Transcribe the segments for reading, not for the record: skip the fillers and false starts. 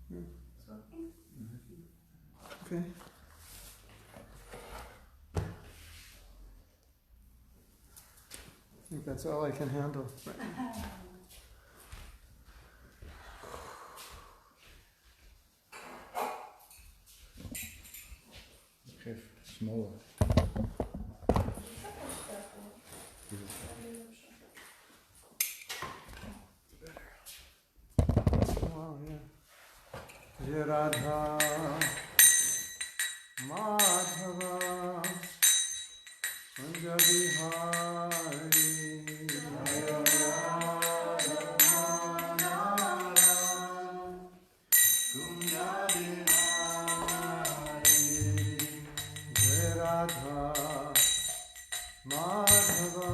It's working. Okay. I think that's all I can handle. Okay, smaller. Wow, yeah. Jai Radha Madhava Kunja Bihari Jai Radha Madhava Kunja Bihari Jai Radha Madhava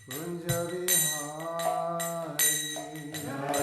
Kunja Bihari Jai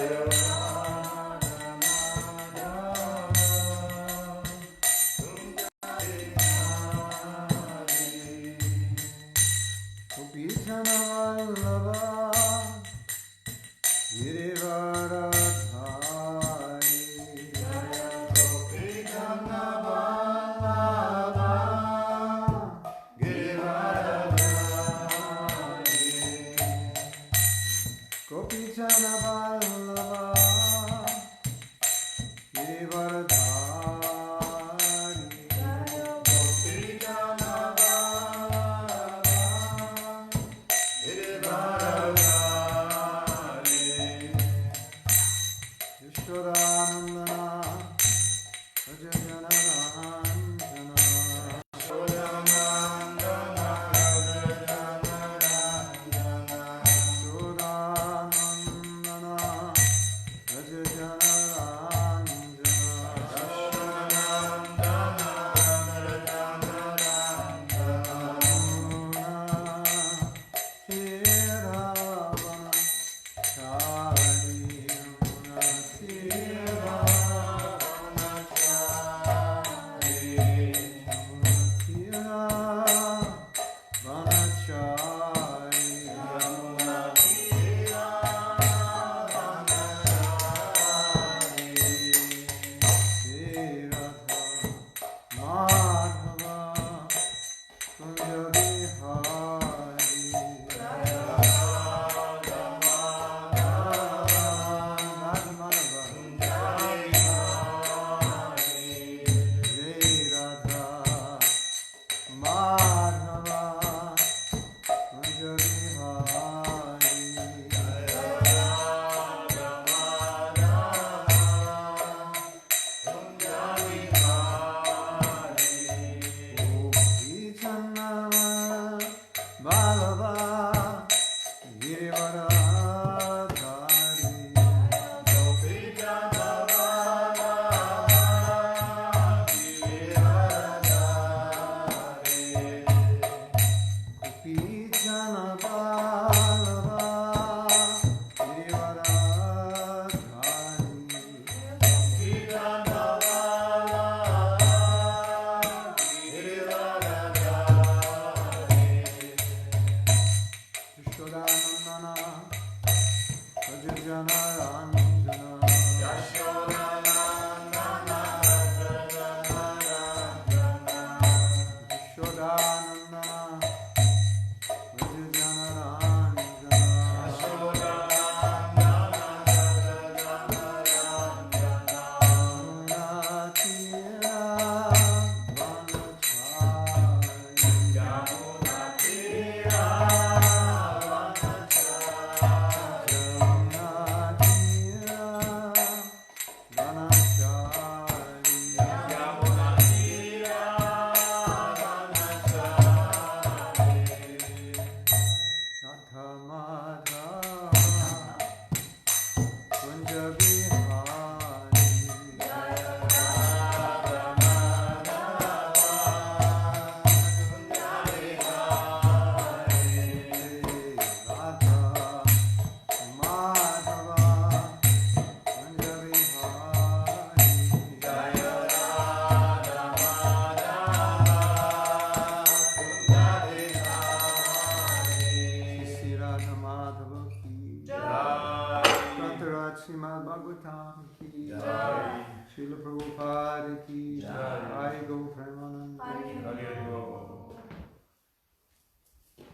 ki Jai. Srila Prabhupada ki Jai. Jai Go Premanande. Hare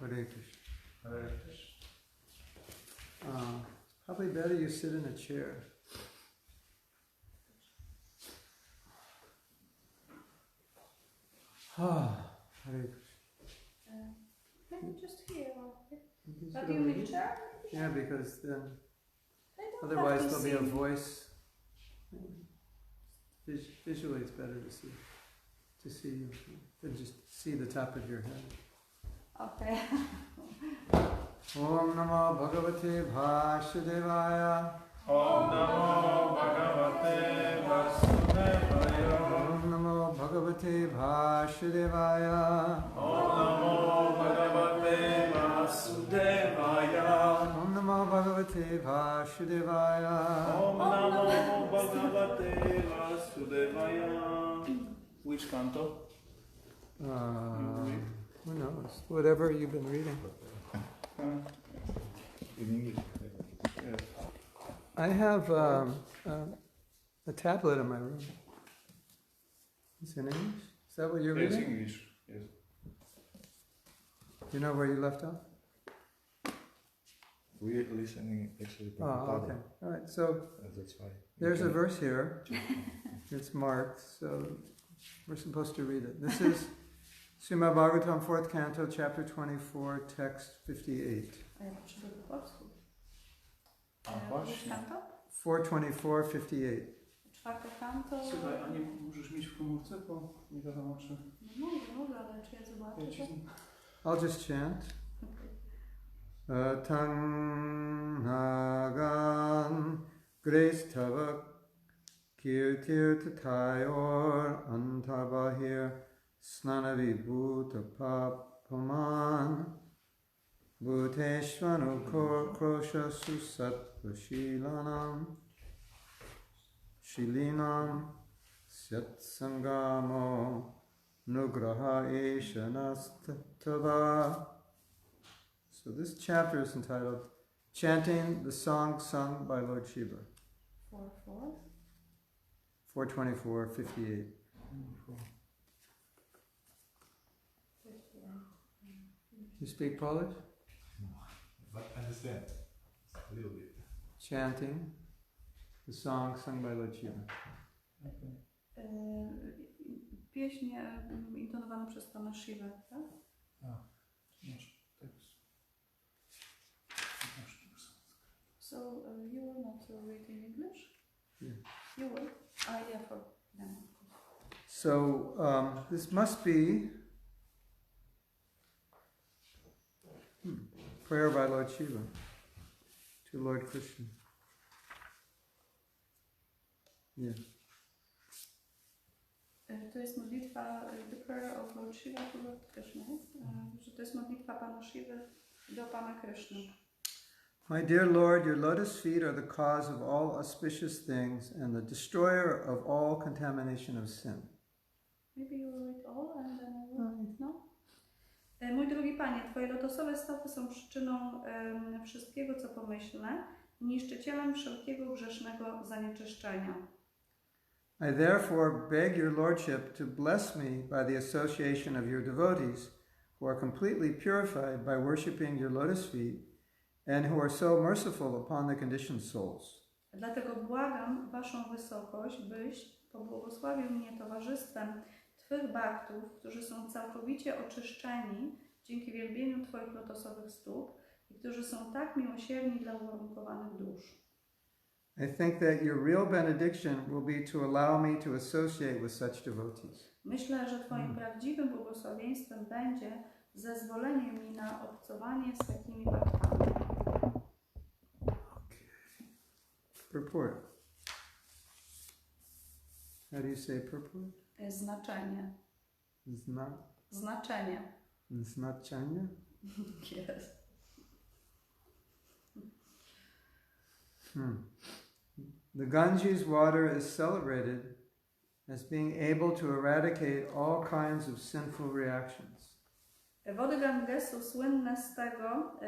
Hare Krishna. Hare Krishna. Probably better you sit in a chair. Hare Krishna. Maybe just here. You can But sit you over need here. chair? Yeah, because then I don't otherwise have to there'll be a sing. voice. Visually, it's better to see you than just see the top of your head. Okay. Om Namo Bhagavate Vasudevaya. Om Namo Bhagavate Vasudevaya. Om Namo Bhagavate Vasudevaya. Om Namo Bhagavate Vasudevaya. Om Namo Bhagavate Vasudevaya. Om Namo Bhagavate Vasudevaya. Which canto? Who knows? Whatever you've been reading. In English. Yes. I have a tablet in my room. It's in English? Is that what you're Yes, reading? English. Yes. Do you know where you left off? We are listening actually Oh, Prabhupada. okay. All right. So That's why. there's a verse here. It's marked, so we're supposed to read it. This is Srimad Bhagavatam, 4th Canto, Chapter 24, Text 58. A ja potrzebuję po polsku. A Which właśnie. kanto? 424, 58. Czwarte kanto. Słuchaj, a nie możesz mieć w komórce, bo nie wiadomo czy... No mogę, ale czy ja zobaczę Ja ci... to? I'll just chant. Tang Nagan Grace Tavak Kirtir Tayor Antabahir Snanavi Bhuta Papaman Bhuteshvanu Krosha Susat Vashilanam Shilinam Syat Sangamo Nugraha Eshanastava. So this chapter is entitled Chanting the Song Sung by Lord Shiva. 424, 58. You speak Polish? But understand a little bit. Chanting the song sung by Lord Shiva. Pieśń intonowana przez Pana Shivę, tak? Masz tekst. So you will not read in English? Yeah. You will? Yeah, for them. So this must be prayer by Lord Shiva to Lord Krishna. Yeah. To jest modlitwa, the prayer of Lord Shiva to Lord Krishna, że to jest modlitwa Pana Shivy do Pana Krishny. My dear Lord, your lotus feet are the cause of all auspicious things and the destroyer of all contamination of sin. Maybe you will read all and then I will no? Mój drogi Panie, Twoje lotosowe stopy są przyczyną wszystkiego, co pomyślne, niszczycielem wszelkiego grzesznego zanieczyszczenia. I therefore beg your Lordship to bless me by the association of your devotees who are completely purified by worshipping your lotus feet and who are so merciful upon the conditioned souls. Dlatego błagam Waszą wysokość, byś pobłogosławił mnie towarzystwem Twych baktów, którzy są całkowicie oczyszczeni dzięki wielbieniu Twoich lotosowych stóp i którzy są tak miłosierni dla uwarunkowanych dusz. I think that your real benediction will be to allow me to associate with such devotees. Myślę, że Twoim prawdziwym błogosławieństwem będzie zezwolenie mi na obcowanie z takimi baktami. Purport. How do you say purport? Znaczenie. Znaczenie. Znaczenie? Yes. The Ganges water is celebrated as being able to eradicate all kinds of sinful reactions. Wody Gangesu słynne z tego,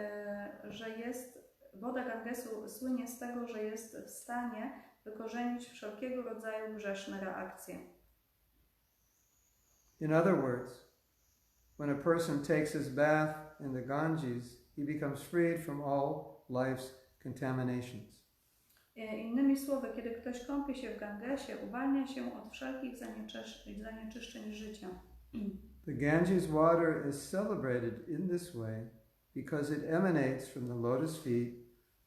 że jest... Woda Gangesu słynie z tego, że jest w stanie wykorzenić wszelkiego rodzaju grzeszne reakcje. In other words, when a person takes his bath in the Ganges, he becomes freed from all life's contaminations. Innymi słowy, kiedy ktoś kąpie się w Gangesie, uwalnia się od wszelkich zanieczyszczeń życia. The Ganges water is celebrated in this way because it emanates from the lotus feet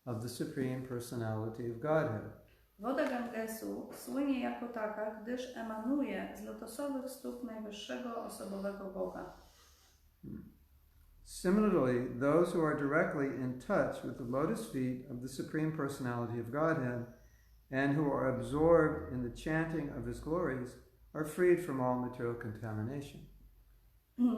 of the Supreme Personality of Godhead. Woda Gangesu słynie jako taka, gdyż emanuje z lotosowych stóp najwyższego osobowego Boga. Similarly, those who are directly in touch with the lotus feet of the Supreme Personality of Godhead and who are absorbed in the chanting of His glories are freed from all material contamination.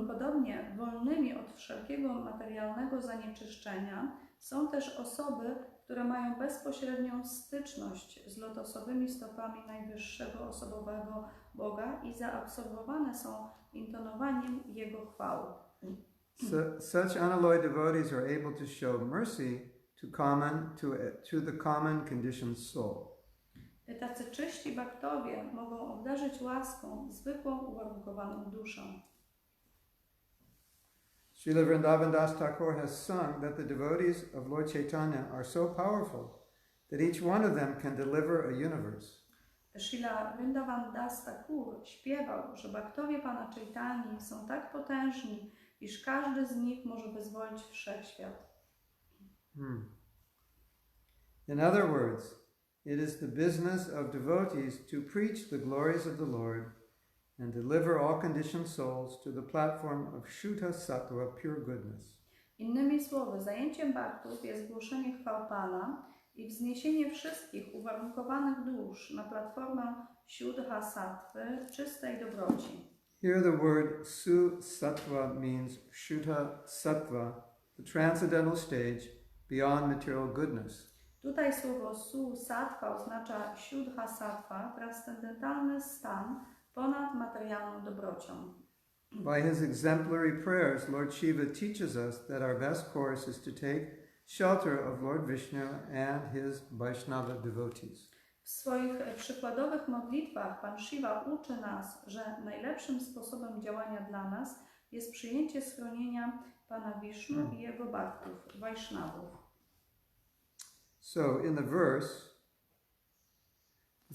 Podobnie wolnymi od wszelkiego materialnego zanieczyszczenia są też osoby, które mają bezpośrednią styczność z lotosowymi stopami najwyższego osobowego Boga i zaabsorbowane są intonowaniem Jego chwały. Such unalloyed devotees are able to show mercy to the common conditioned soul. Tacy czyści baktowie mogą obdarzyć łaską zwykłą, uwarunkowaną duszę. Srila Vrindavan Das Thakur has sung that the devotees of Lord Chaitanya are so powerful that each one of them can deliver a universe. Srila Vrindavan Das Thakur śpiewał, że baktowie Pana Chaitani są tak potężni, iż każdy z nich może wyzwolić wszechświat. In other words, it is the business of devotees to preach the glories of the Lord and deliver all conditioned souls to the platform of Shuddha Sattva, pure goodness. Innymi słowy, zajęciem baktów jest głoszenie chwał Pana i wzniesienie wszystkich uwarunkowanych dusz na platformę Shuddha Sattwy, czystej dobroci. Here the word Su-Sattva means Shuddha Sattva, the transcendental stage beyond material goodness. Tutaj słowo Su-Sattva oznacza Shuddha Sattva, transcendentalny stan ponad materialną dobrocią. By his exemplary prayers, Lord Shiva teaches us that our best course is to take shelter of Lord Vishnu and his Vaishnava devotees. W swoich przykładowych modlitwach Pan Shiva uczy nas, że najlepszym sposobem działania dla nas jest przyjęcie schronienia Pana Wisznu i jego baktów, Vaishnavów. So in the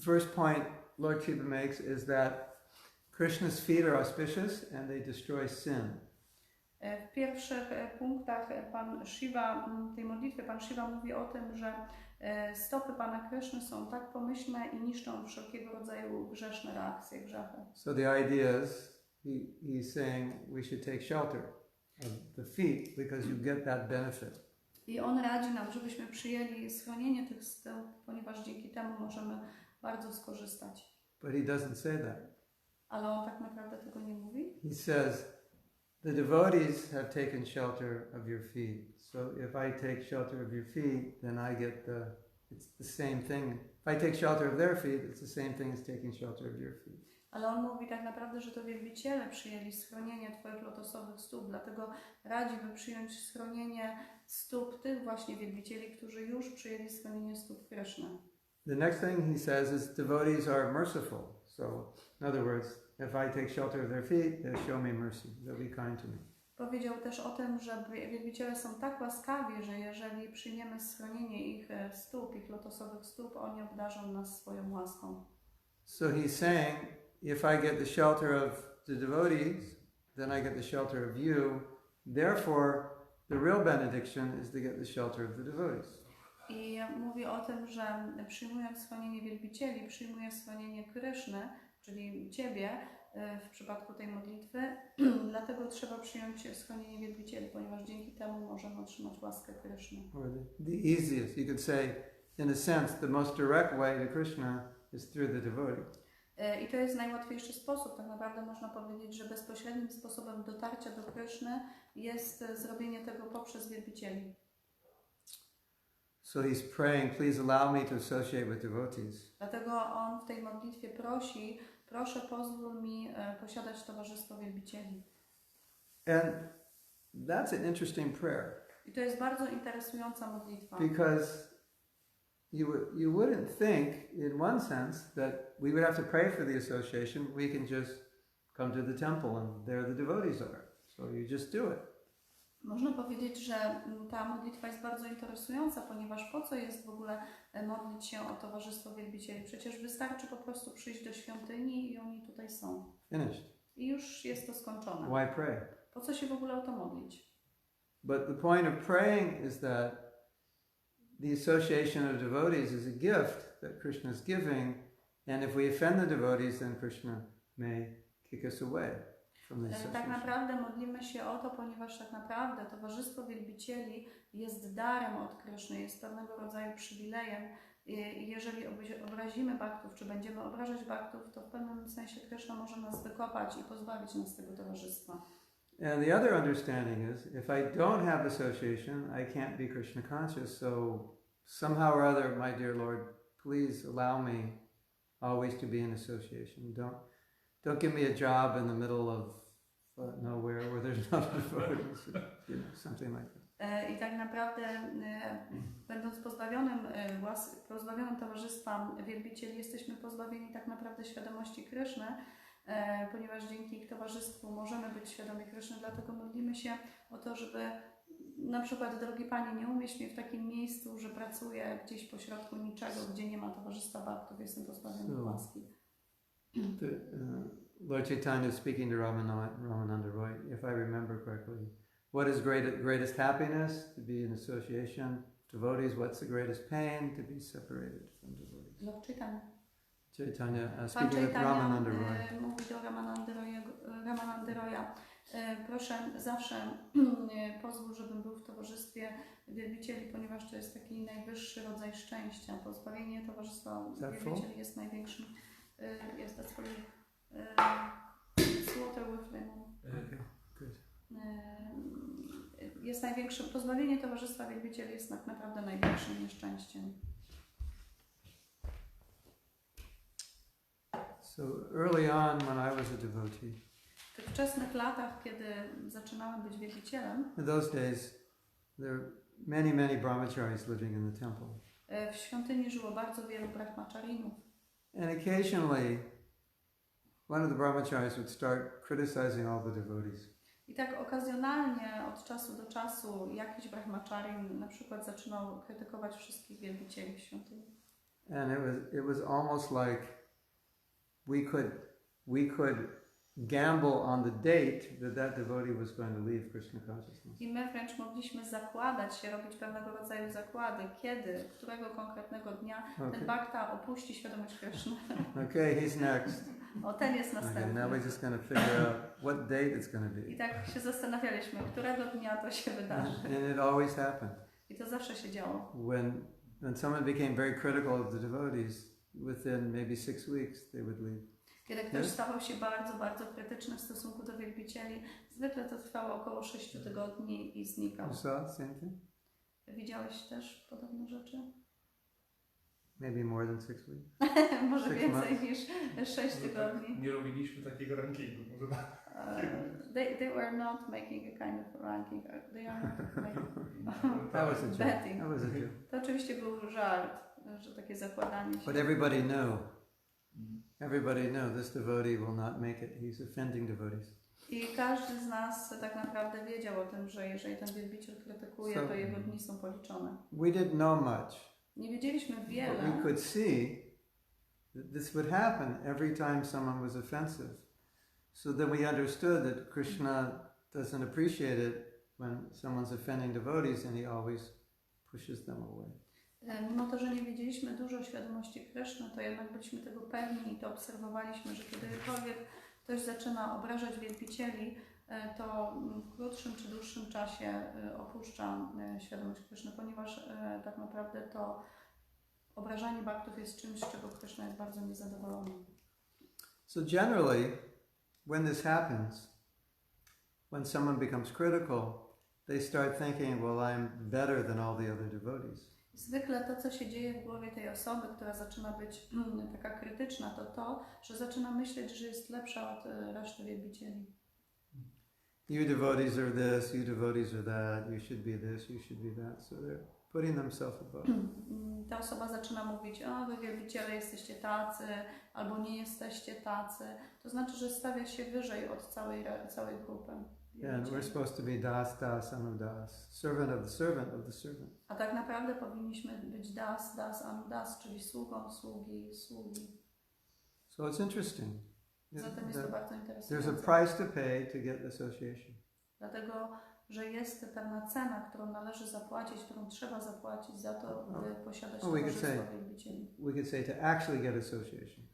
first point Lord Shiva makes is that Krishna's feet are auspicious and they destroy sin. W pierwszych punktach Pan Shiva, tej modlitwie Pan Shiva mówi o tym, że stopy Pana Kryszny są tak pomyślne i niszczą wszelkiego rodzaju grzeszne reakcje, grzechy. So the idea is he's saying we should take shelter of the feet because you get that benefit. I on radzi nam, żebyśmy przyjęli schronienie tych stóp, ponieważ dzięki temu możemy bardzo skorzystać. But he doesn't say that. Ale on tak naprawdę tego nie mówi. He says the devotees have taken shelter of your feet. So if I take shelter of your feet, then it's the same thing. If I take shelter of their feet, it's the same thing as taking shelter of your feet. Ale on mówi tak naprawdę, że to wielbiciele przyjęli schronienie Twoich lotosowych stóp, dlatego radzi, by przyjąć schronienie stóp tych właśnie wielbicieli, którzy już przyjęli schronienie stóp Kryszny. The next thing he says is devotees are merciful. So in other words, if I take shelter of their feet, they'll show me mercy. They'll be kind to me. Powiedział też o tym, że wielbiciele są tak łaskawi, że jeżeli przyjmiemy schronienie ich stóp, ich lotosowych stóp, oni obdarzą nas swoją łaską. So he's saying, if I get the shelter of the devotees, then I get the shelter of you. Therefore, the real benediction is to get the shelter of the devotees. I mówi o tym, że przyjmując schronienie wielbicieli, przyjmuje schronienie Kryszny, czyli Ciebie w przypadku tej modlitwy, dlatego trzeba przyjąć schronienie wielbicieli, ponieważ dzięki temu możemy otrzymać łaskę Kryszny. Or the easiest, you could say, in a sense, the most direct way to Krishna is through the devotee. I to jest najłatwiejszy sposób, tak naprawdę można powiedzieć, że bezpośrednim sposobem dotarcia do Kryszny jest zrobienie tego poprzez wielbicieli. So he's praying, please allow me to associate with devotees. Dlatego on w tej modlitwie prosi, proszę pozwól mi posiadać towarzystwo wielbicieli. And that's an interesting prayer. I to jest bardzo interesująca modlitwa. Because you wouldn't think, in one sense, that we would have to pray for the association. We can just come to the temple and there the devotees are. So you just do it. Można powiedzieć, że ta modlitwa jest bardzo interesująca, ponieważ po co jest w ogóle modlić się o towarzystwo wielbicieli? Przecież wystarczy po prostu przyjść do świątyni i oni tutaj są. Finished. I już jest to skończone. Why pray? Po co się w ogóle o to modlić? But the point of praying is that the association of devotees is a gift that Krishna is giving, and if we offend the devotees, then Krishna may kick us away from the association. Tak naprawdę modlimy się o to, ponieważ tak naprawdę towarzystwo wielbicieli jest darem od Kryszny, jest pewnego rodzaju przywilejem. I jeżeli obrazimy baktów, czy będziemy obrażać baktów, to w pewnym sensie Kryszna może nas wykopać i pozbawić nas tego towarzystwa. And the other understanding is, if I don't have association, I can't be Krishna conscious. So somehow or other, my dear Lord, please allow me always to be in association. Don't give me a job in the middle of nowhere where there's no devotees, something like that. I tak naprawdę, będąc pozbawionym towarzystwa wielbicieli, jesteśmy pozbawieni tak naprawdę świadomości Kryszny, ponieważ dzięki ich towarzystwu możemy być świadomi Kryszny, dlatego modlimy się o to, żeby na przykład, drogi Panie, nie umieść mnie w takim miejscu, że pracuję gdzieś pośrodku niczego, gdzie nie ma towarzystwa baktów, jestem pozbawiony łaski. Lord Chaitanya speaking to Ramananda Roy, if I remember correctly, what is greatest happiness? To be in association with devotees. What's the greatest pain? To be separated from devotees. Lord Chaitanya. Chaitanya speaking with Ramananda Roy. Mówi do Ramananda Roya, proszę zawsze pozwól, żebym był w towarzystwie wielbicieli, ponieważ to jest taki najwyższy rodzaj szczęścia. Pozbawienie towarzystwa wielbicieli jest największym. Jest to swój slaughter with lemon. Jest największym. Pozbawienie towarzystwa wielbicieli jest tak naprawdę największym nieszczęściem. So early on, when I was a devotee, W tych wczesnych latach, kiedy zaczynałem być wielbicielem, in those days, there were many brahmacharis living in the temple. W świątyni żyło bardzo wielu brahmacharinów. And occasionally, one of the brahmacharis would start criticizing all the devotees. I tak okazjonalnie, od czasu do czasu, jakiś brahmacharin na przykład zaczynał krytykować wszystkich wielbicieli w świątyni. And it was almost like we could gamble on the date that devotee was going to leave Krishna consciousness. I my wręcz mogliśmy zakładać się, robić pewnego rodzaju zakłady, którego konkretnego dnia ten bhakta opuści świadomość Krishny. Okay, he's next. O, ten jest następny. Okay, now we're just going to figure out what date it's going to be. I tak się zastanawialiśmy, którego dnia to się wydarzy. And it always happened. I to zawsze się działo. When someone became very critical of the devotees, within maybe 6 weeks they would leave. Kiedy ktoś stawał się bardzo krytyczny w stosunku do wielbicieli, zwykle to trwało około 6 tygodni i znikał. You saw the same thing? Widziałeś też podobne rzeczy? Maybe more than 6 weeks. Może 6 więcej months. niż 6 tygodni. Nie robiliśmy takiego rankingu. They were not making a kind of ranking. They are not making That was a joke. betting. That was a joke. To oczywiście był żart, że takie zakładanie się. But everybody knew. Everybody knew this devotee will not make it. He's offending devotees. I każdy z nas tak naprawdę wiedział o tym, że jeżeli ten wielbiciel krytykuje, to jego dni są policzone. We didn't know much. Nie wiedzieliśmy wiele. But we could see that this would happen every time someone was offensive. So then we understood that Krishna doesn't appreciate it when someone's offending devotees, and he always pushes them away. Mimo to, że nie wiedzieliśmy dużo o świadomości Kryszny, to jednak byliśmy tego pewni i to obserwowaliśmy, że kiedykolwiek ktoś zaczyna obrażać wielbicieli, to w krótszym czy dłuższym czasie opuszcza świadomość Kryszny, ponieważ tak naprawdę to obrażanie baktów jest czymś, z czego Kryszna jest bardzo niezadowolony. So generally, when this happens, when someone becomes critical, they start thinking, well, I'm better than all the other devotees. Zwykle to, co się dzieje w głowie tej osoby, która zaczyna być taka krytyczna, to, że zaczyna myśleć, że jest lepsza od reszty wielbicieli. You devotees are this, you devotees are that, you should be this, you should be that. So putting themselves above. Ta osoba zaczyna mówić, o wy wielbiciele jesteście tacy, albo nie jesteście tacy. To znaczy, że stawia się wyżej od całej grupy. And we're supposed to be das, das, anudas, servant of the servant of the servant. A tak naprawdę powinniśmy być das, das, anudas, czyli sługą, sługi, sługi. So it's interesting. Zatem jest to bardzo There's a interesujące. price to pay to get association. Dlatego, że jest pewna cena, którą należy zapłacić, którą trzeba zapłacić za to, by posiadać towarzystwo wielbicieli. We could say to actually get association.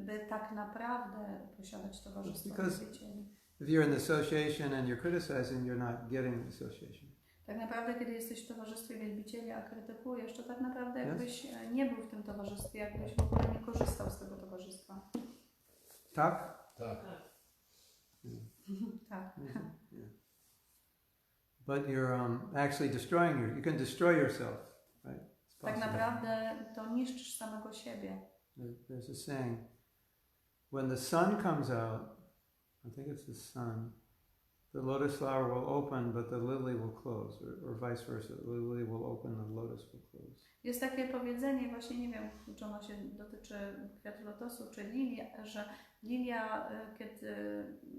By tak naprawdę posiadać towarzystwo Because wielbicieli. if you're in the association and you're criticizing, you're not getting the association. Tak naprawdę, kiedy jesteś w towarzystwie wielbicieli, a krytykujesz, to tak naprawdę jakbyś nie był w tym towarzystwie, jakbyś w ogóle nie korzystał z tego towarzystwa. Tak? Tak. Tak. Yeah. But you're actually destroying you can destroy yourself, right? It's Tak possible. naprawdę to niszczysz samego siebie. There's a saying, when the sun comes out, I think it's the sun, the lotus flower will open, but the lily will close, or vice versa. The lily will open, the lotus will close. Jest takie powiedzenie, właśnie nie wiem, czy ono się dotyczy kwiatu lotosu, czy lilii, że lilia,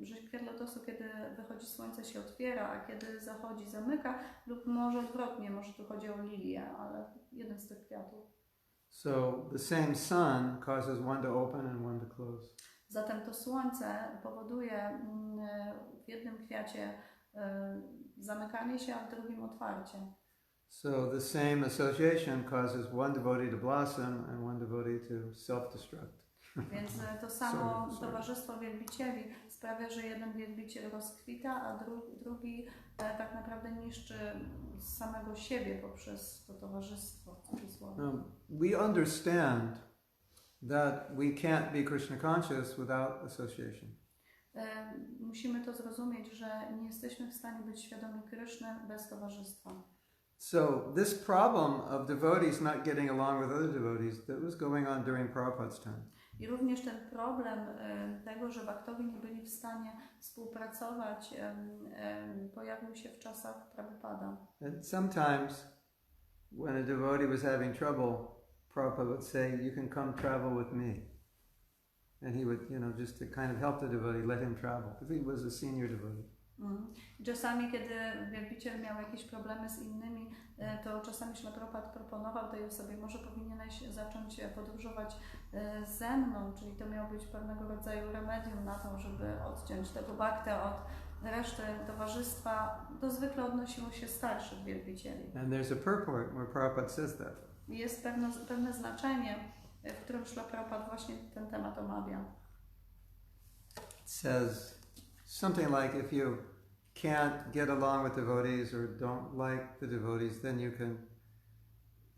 że kwiat lotosu, kiedy wychodzi słońce, się otwiera, a kiedy zachodzi, zamyka, lub może odwrotnie, może tu chodzi o lilię, ale jeden z tych kwiatów. So the same sun causes one to open and one to close. Zatem to słońce powoduje w jednym kwiacie zamykanie się, a w drugim otwarcie. So the same association causes one devotee to blossom and one devotee to self-destruct. Więc to samo towarzystwo wielbicieli sprawia, że jeden wielbiciel rozkwita, a drugi tak naprawdę niszczy samego siebie poprzez to towarzystwo. We understand that we can't be Krishna conscious without association. Musimy to zrozumieć, że nie jesteśmy w stanie być świadomi Kryszny bez towarzystwa. So this problem of devotees not getting along with other devotees, that was going on during Prabhupada's time. I również ten problem tego, że baktowie nie byli w stanie współpracować, pojawił się w czasach Prabhupada. And sometimes when a devotee was having trouble, Prabhupada would say, you can come travel with me. And he would, just to kind of help the devotee, let him travel, because he was a senior devotee. Czasami, kiedy wielbiciel miał jakieś problemy z innymi, to czasami Śrila Prabhupada proponował tej osobie, może powinieneś zacząć podróżować ze mną, czyli to miało być pewnego rodzaju remedium na to, żeby odciąć tego baktę od reszty towarzystwa. To zwykle odnosiło się starszych wielbicieli. And there's a purport where Prabhupada says that. Jest pewne znaczenie, w którym Śrila Prabhupada właśnie ten temat omawia. It says something like, if you can't get along with devotees or don't like the devotees, then you can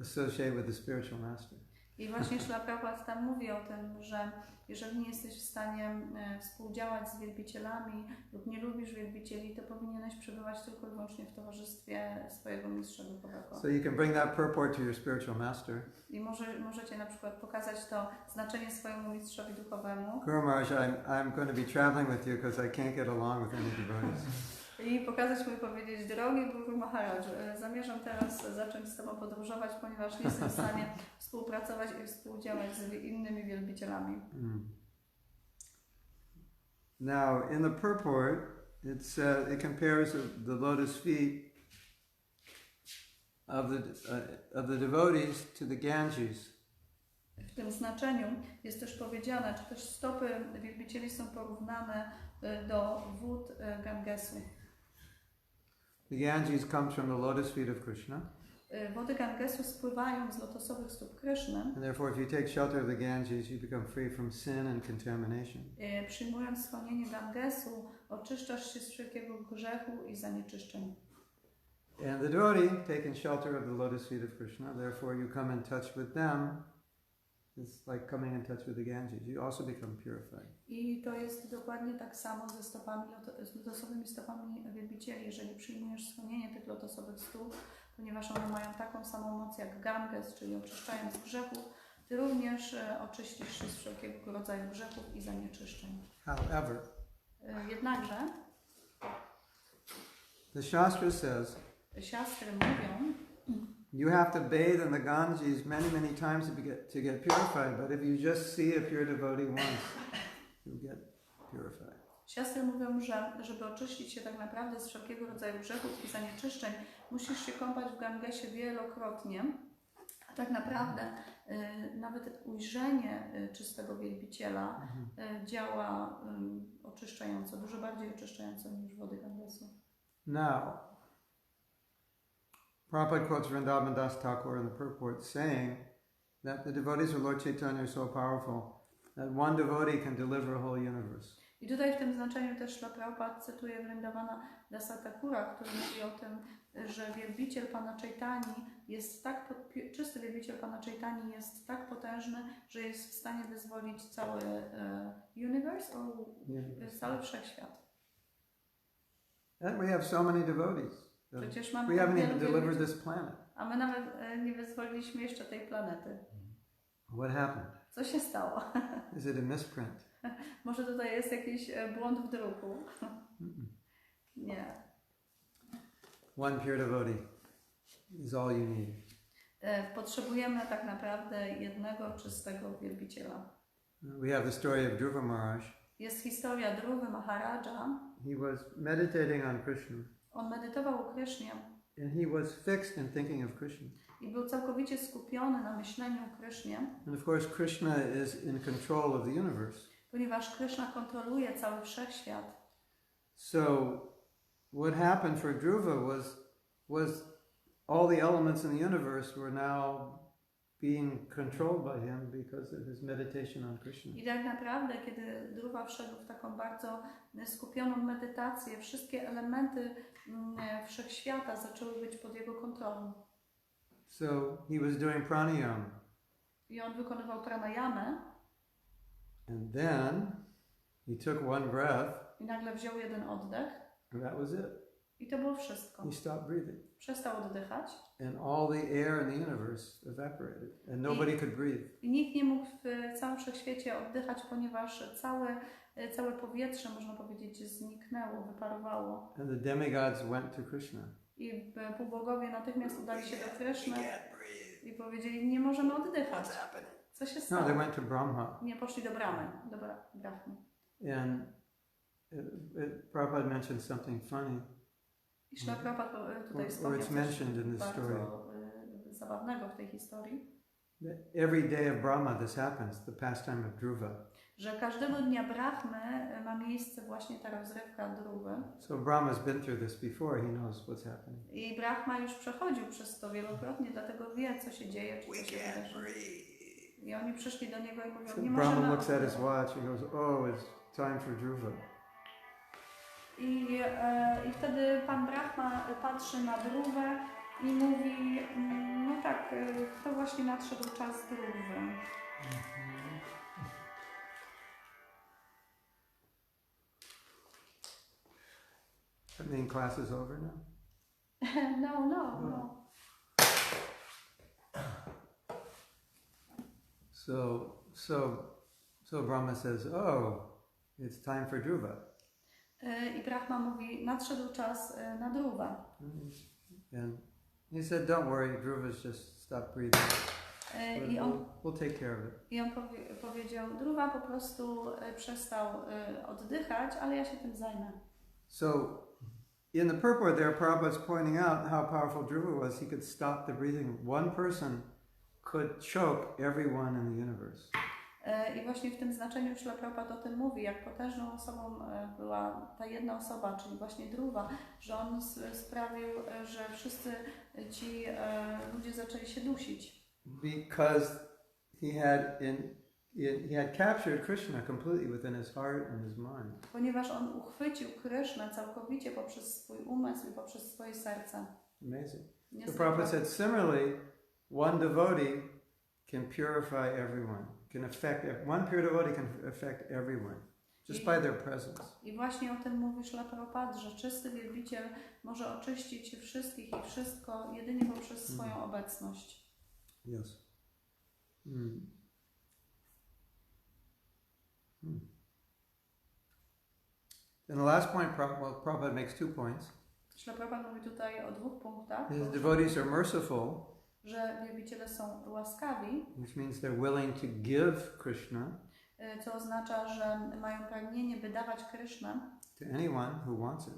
associate with the spiritual master. I właśnie Śrila Prabhupada tam mówi o tym, że jeżeli nie jesteś w stanie współdziałać z wielbicielami lub nie lubisz wielbicieli, to powinieneś przebywać tylko i wyłącznie w towarzystwie swojego mistrza duchowego. So you can bring that purport to your spiritual master. I możecie na przykład pokazać to znaczenie swojemu mistrzowi duchowemu. Guru Maharaj, I'm going to be traveling with you because I can't get along with any devotees. I pokazać mu i powiedzieć, drogi Guru Maharaj, zamierzam teraz zacząć z Tobą podróżować, ponieważ nie jestem w stanie współpracować i współdziałać z innymi wielbicielami. Now, in the purport, it compares the lotus feet of the devotees to the Ganges. W tym znaczeniu jest też powiedziane, czy też stopy wielbicieli są porównane do wód Gangesu. The Ganges comes from the lotus feet of Krishna. Wody Gangesu spływają z lotosowych stóp Kryszny. And therefore, if you take shelter of the Ganges, you become free from sin and contamination. Przyjmując schronienie Gangesu, oczyszczasz się z wszelkiego grzechu i zanieczyszczeń. And the devotee, taking shelter of the lotus feet of Krishna, therefore you come in touch with them. It's like coming in touch with the Ganges. You also become purified. I to jest dokładnie tak samo ze stopami, z lotosowymi stopami wielbicieli. Jeżeli przyjmujesz schronienie tych lotosowych stóp, ponieważ one mają taką samą moc jak Ganges, czyli oczyszczają z grzechów, ty również oczyścisz się z wszelkiego rodzaju grzechów i zanieczyszczeń. However, Jednakże the Shastra says siastry mówią, You have to bathe in the Ganges many, many times to get purified, but if you just see a pure devotee once, you get purified. Siostry mówią, że żeby oczyścić się tak naprawdę z wszelkiego rodzaju grzechów i zanieczyszczeń, musisz się kąpać w Gangesie wielokrotnie. A tak naprawdę nawet ujrzenie czystego wielbiciela działa oczyszczająco, dużo bardziej oczyszczająco niż wody Gangesu. Now, Prabhupada quotes Vrindavan Das Thakur in the purport saying that the devotees of Lord Chaitanya are so powerful that one devotee can deliver a whole universe. I tutaj w tym znaczeniu też Śrila Prabhupada cytuje Vrindavana Dasa Thakura, który mówi o tym, że wielbiciel Pana Chaitani jest tak, czysty wielbiciel Pana Chaitani jest tak potężny, że jest w stanie wyzwolić cały universe, cały wszechświat. And we have so many devotees. Przecież We mamy haven't wielu even delivered wielbicieli, this planet. a my nawet nie wyzwoliliśmy jeszcze tej planety. What happened? Co się stało? Is it a misprint? Może tutaj jest jakiś błąd w druku? Nie. One pure devotee is all you need. Potrzebujemy tak naprawdę jednego czystego wielbiciela. We have the story of Dhruva Maharaj. Jest historia Dhruvy Maharaja. He was meditating on Krishna. On medytował o Krysznie And he was fixed in thinking of Krishna. i był całkowicie skupiony na myśleniu o Krysznie, And of course Krishna is in control of the universe. ponieważ Kryszna kontroluje cały wszechświat. So what happened for Dhruva was all the elements in the universe were now being controlled by him because of his meditation on Krishna. I tak naprawdę, kiedy Dhruva wszedł w taką bardzo skupioną medytację, wszystkie elementy wszechświata zaczęły być pod jego kontrolą. So he was doing pranayama. I on wykonywał pranayamę. And then he took one breath. I nagle wziął jeden oddech. And that was it. I to było wszystko. He stopped breathing. Przestał oddychać. And all the air in the universe evaporated. And nobody could breathe. I nikt nie mógł w całym wszechświecie oddychać, ponieważ całe powietrze, można powiedzieć, zniknęło, wyparowało. And the demigods went to Krishna. I półbogowie natychmiast udali się do Kryszny i powiedzieli, nie możemy oddychać. Co się stało? No, they went to Brahma. Nie, poszli do Brahmy. Do Brahmy. And Prabhupada mentioned something funny. I Śrila Prabhupada tutaj Or wspomniał it's coś mentioned in this story. bardzo zabawnego w tej historii. Every day of Brahma this happens, the pastime of Dhruva. Że każdego dnia Brahmy ma miejsce właśnie ta rozrywka Dhruvy. So Brahma's been through this before, he knows what's happening. I Brahma już przechodził przez to wielokrotnie, dlatego wie, co się dzieje, czy co się wydarzy. I oni przyszli do niego i mówią, So nie Brahma możemy looks at his oddychać. watch and goes, oh, it's time for Dhruva. I wtedy pan Brahma patrzy na Dhruvę i mówi, no tak, to właśnie nadszedł czas Dhruvy. I mean, class is over now? No. So Brahma says, oh, it's time for Dhruva. I Brahma mówi, nadszedł czas na Dhruvę. And he said, don't worry, Dhruva's just stopped breathing. We'll take care of it. I on powiedział, Dhruva po prostu przestał oddychać, ale ja się tym zajmę. So in the purport there, Prabhupada's pointing out how powerful Dhruva was. He could stop the breathing. One person could choke everyone in the universe. I właśnie w tym znaczeniu Śrila Prabhupada o tym mówi, jak potężną osobą była ta jedna osoba, czyli właśnie Dhruva, że on sprawił, że wszyscy ci ludzie zaczęli się dusić. Because he had captured Krishna completely within his heart and his mind. Ponieważ on uchwycił Krysznę całkowicie poprzez swój umysł i poprzez swoje serce. Amazing. The Prabhupada said, similarly, one devotee can purify everyone. One pure devotee can affect everyone just by their presence. I właśnie o tym mówi Śrila Prabhupada, że czysty wielbiciel może oczyścić wszystkich i wszystko jedynie poprzez swoją obecność. Yes. And the last point, Prabhupada makes 2 points. Śrila Prabhupada mówi tutaj o 2 punktach. His devotees are merciful że wielbiciele są łaskawi, which means they're willing to give Krishna co oznacza, że mają pragnienie, by dawać Krysznę to anyone who wants it,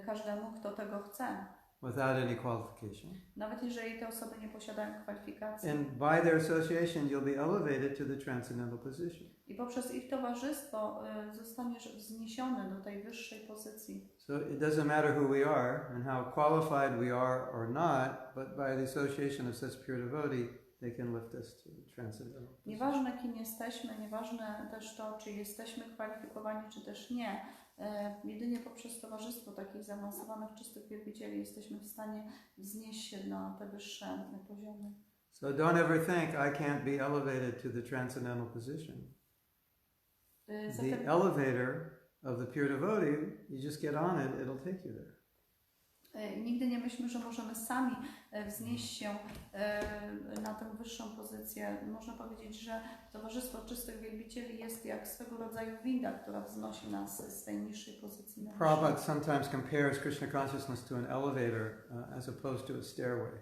każdemu, kto tego chce. without any qualification. Nawet jeżeli te osoby nie posiadają kwalifikacji. And by their association, you'll be elevated to the transcendental position. I poprzez ich towarzystwo zostaniesz wzniesiony do tej wyższej pozycji. So it doesn't matter who we are and how qualified we are or not, but by the association of such pure devotee, they can lift us to the transcendental position. Nieważne kim jesteśmy, nieważne też to, czy jesteśmy kwalifikowani, czy też nie. Jedynie poprzez towarzystwo takich zaawansowanych, czystych wielbicieli jesteśmy w stanie wznieść się na te wyższe poziomy. So don't ever think I can't be elevated to the transcendental position. The elevator of the pure devotee, you just get on it, it'll take you there. Nigdy nie myślmy, że możemy sami wznieść się na tę wyższą pozycję. Można powiedzieć, że towarzystwo czystych wielbicieli jest jak swego rodzaju winda, która wznosi nas z tej niższej pozycji na wyższą. Prabhupada sometimes compares Krishna consciousness to an elevator as opposed to a stairway.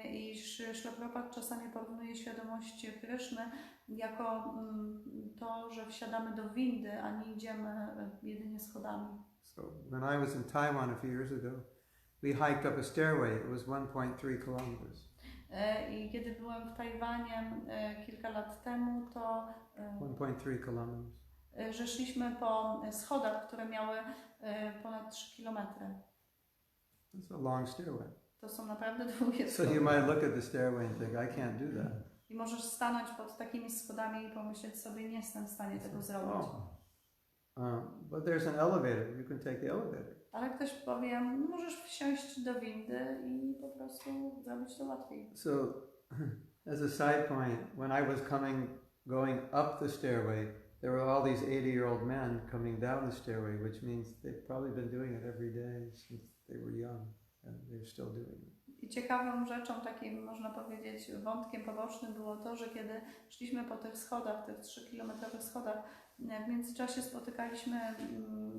I Śrila Prabhupada czasami porównuje świadomość Kryszny jako to, że wsiadamy do windy, a nie idziemy jedynie schodami. So when I was in Taiwan a few years ago, we hiked up a stairway. It was 1.3 kilometers. I kiedy byłem w Tajwanie kilka lat temu, to 1.3 kilometers. Że szliśmy po schodach, które miały ponad 3 kilometry. It's a long stairway. To są naprawdę długie So schody. you might look at the stairway and think, I can't do that. I możesz stanąć pod takimi schodami i pomyśleć sobie, nie jestem w stanie tego zrobić. But there's an elevator. You can take the elevator. Ale ktoś powie, no możesz wsiąść do windy i po prostu zrobić to łatwiej. So, as a side point, when I was going up the stairway, there were all these 80-year-old men coming down the stairway, which means they've probably been doing it every day since they were young, and they're still doing it. I ciekawą rzeczą, takim można powiedzieć wątkiem pobocznym było to, że kiedy szliśmy po tych schodach, tych 3-kilometrowych schodach, w międzyczasie spotykaliśmy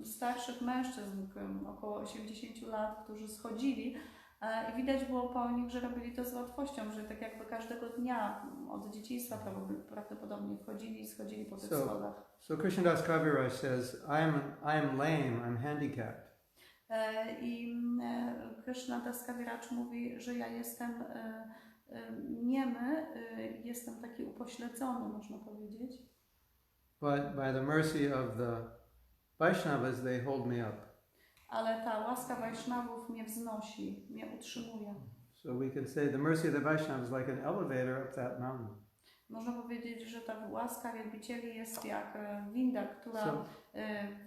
starszych mężczyzn, około 80 lat, którzy schodzili i widać było po nich, że robili to z łatwością, że tak jakby każdego dnia od dzieciństwa prawdopodobnie wchodzili i schodzili po tych schodach. So Krishnadas Kaviraj says, I'm lame, I'm handicapped. I Krishnadas Kaviraj mówi, że ja jestem niemy, jestem taki upośledzony, można powiedzieć. But by the mercy of the Vaishnavas, they hold me up. Ale ta łaska Vaishnavów mnie wznosi, mnie utrzymuje. So we can say the mercy of the Vaishnavas is like an elevator up that mountain. Można powiedzieć, że ta łaska wielbicieli jest jak winda, która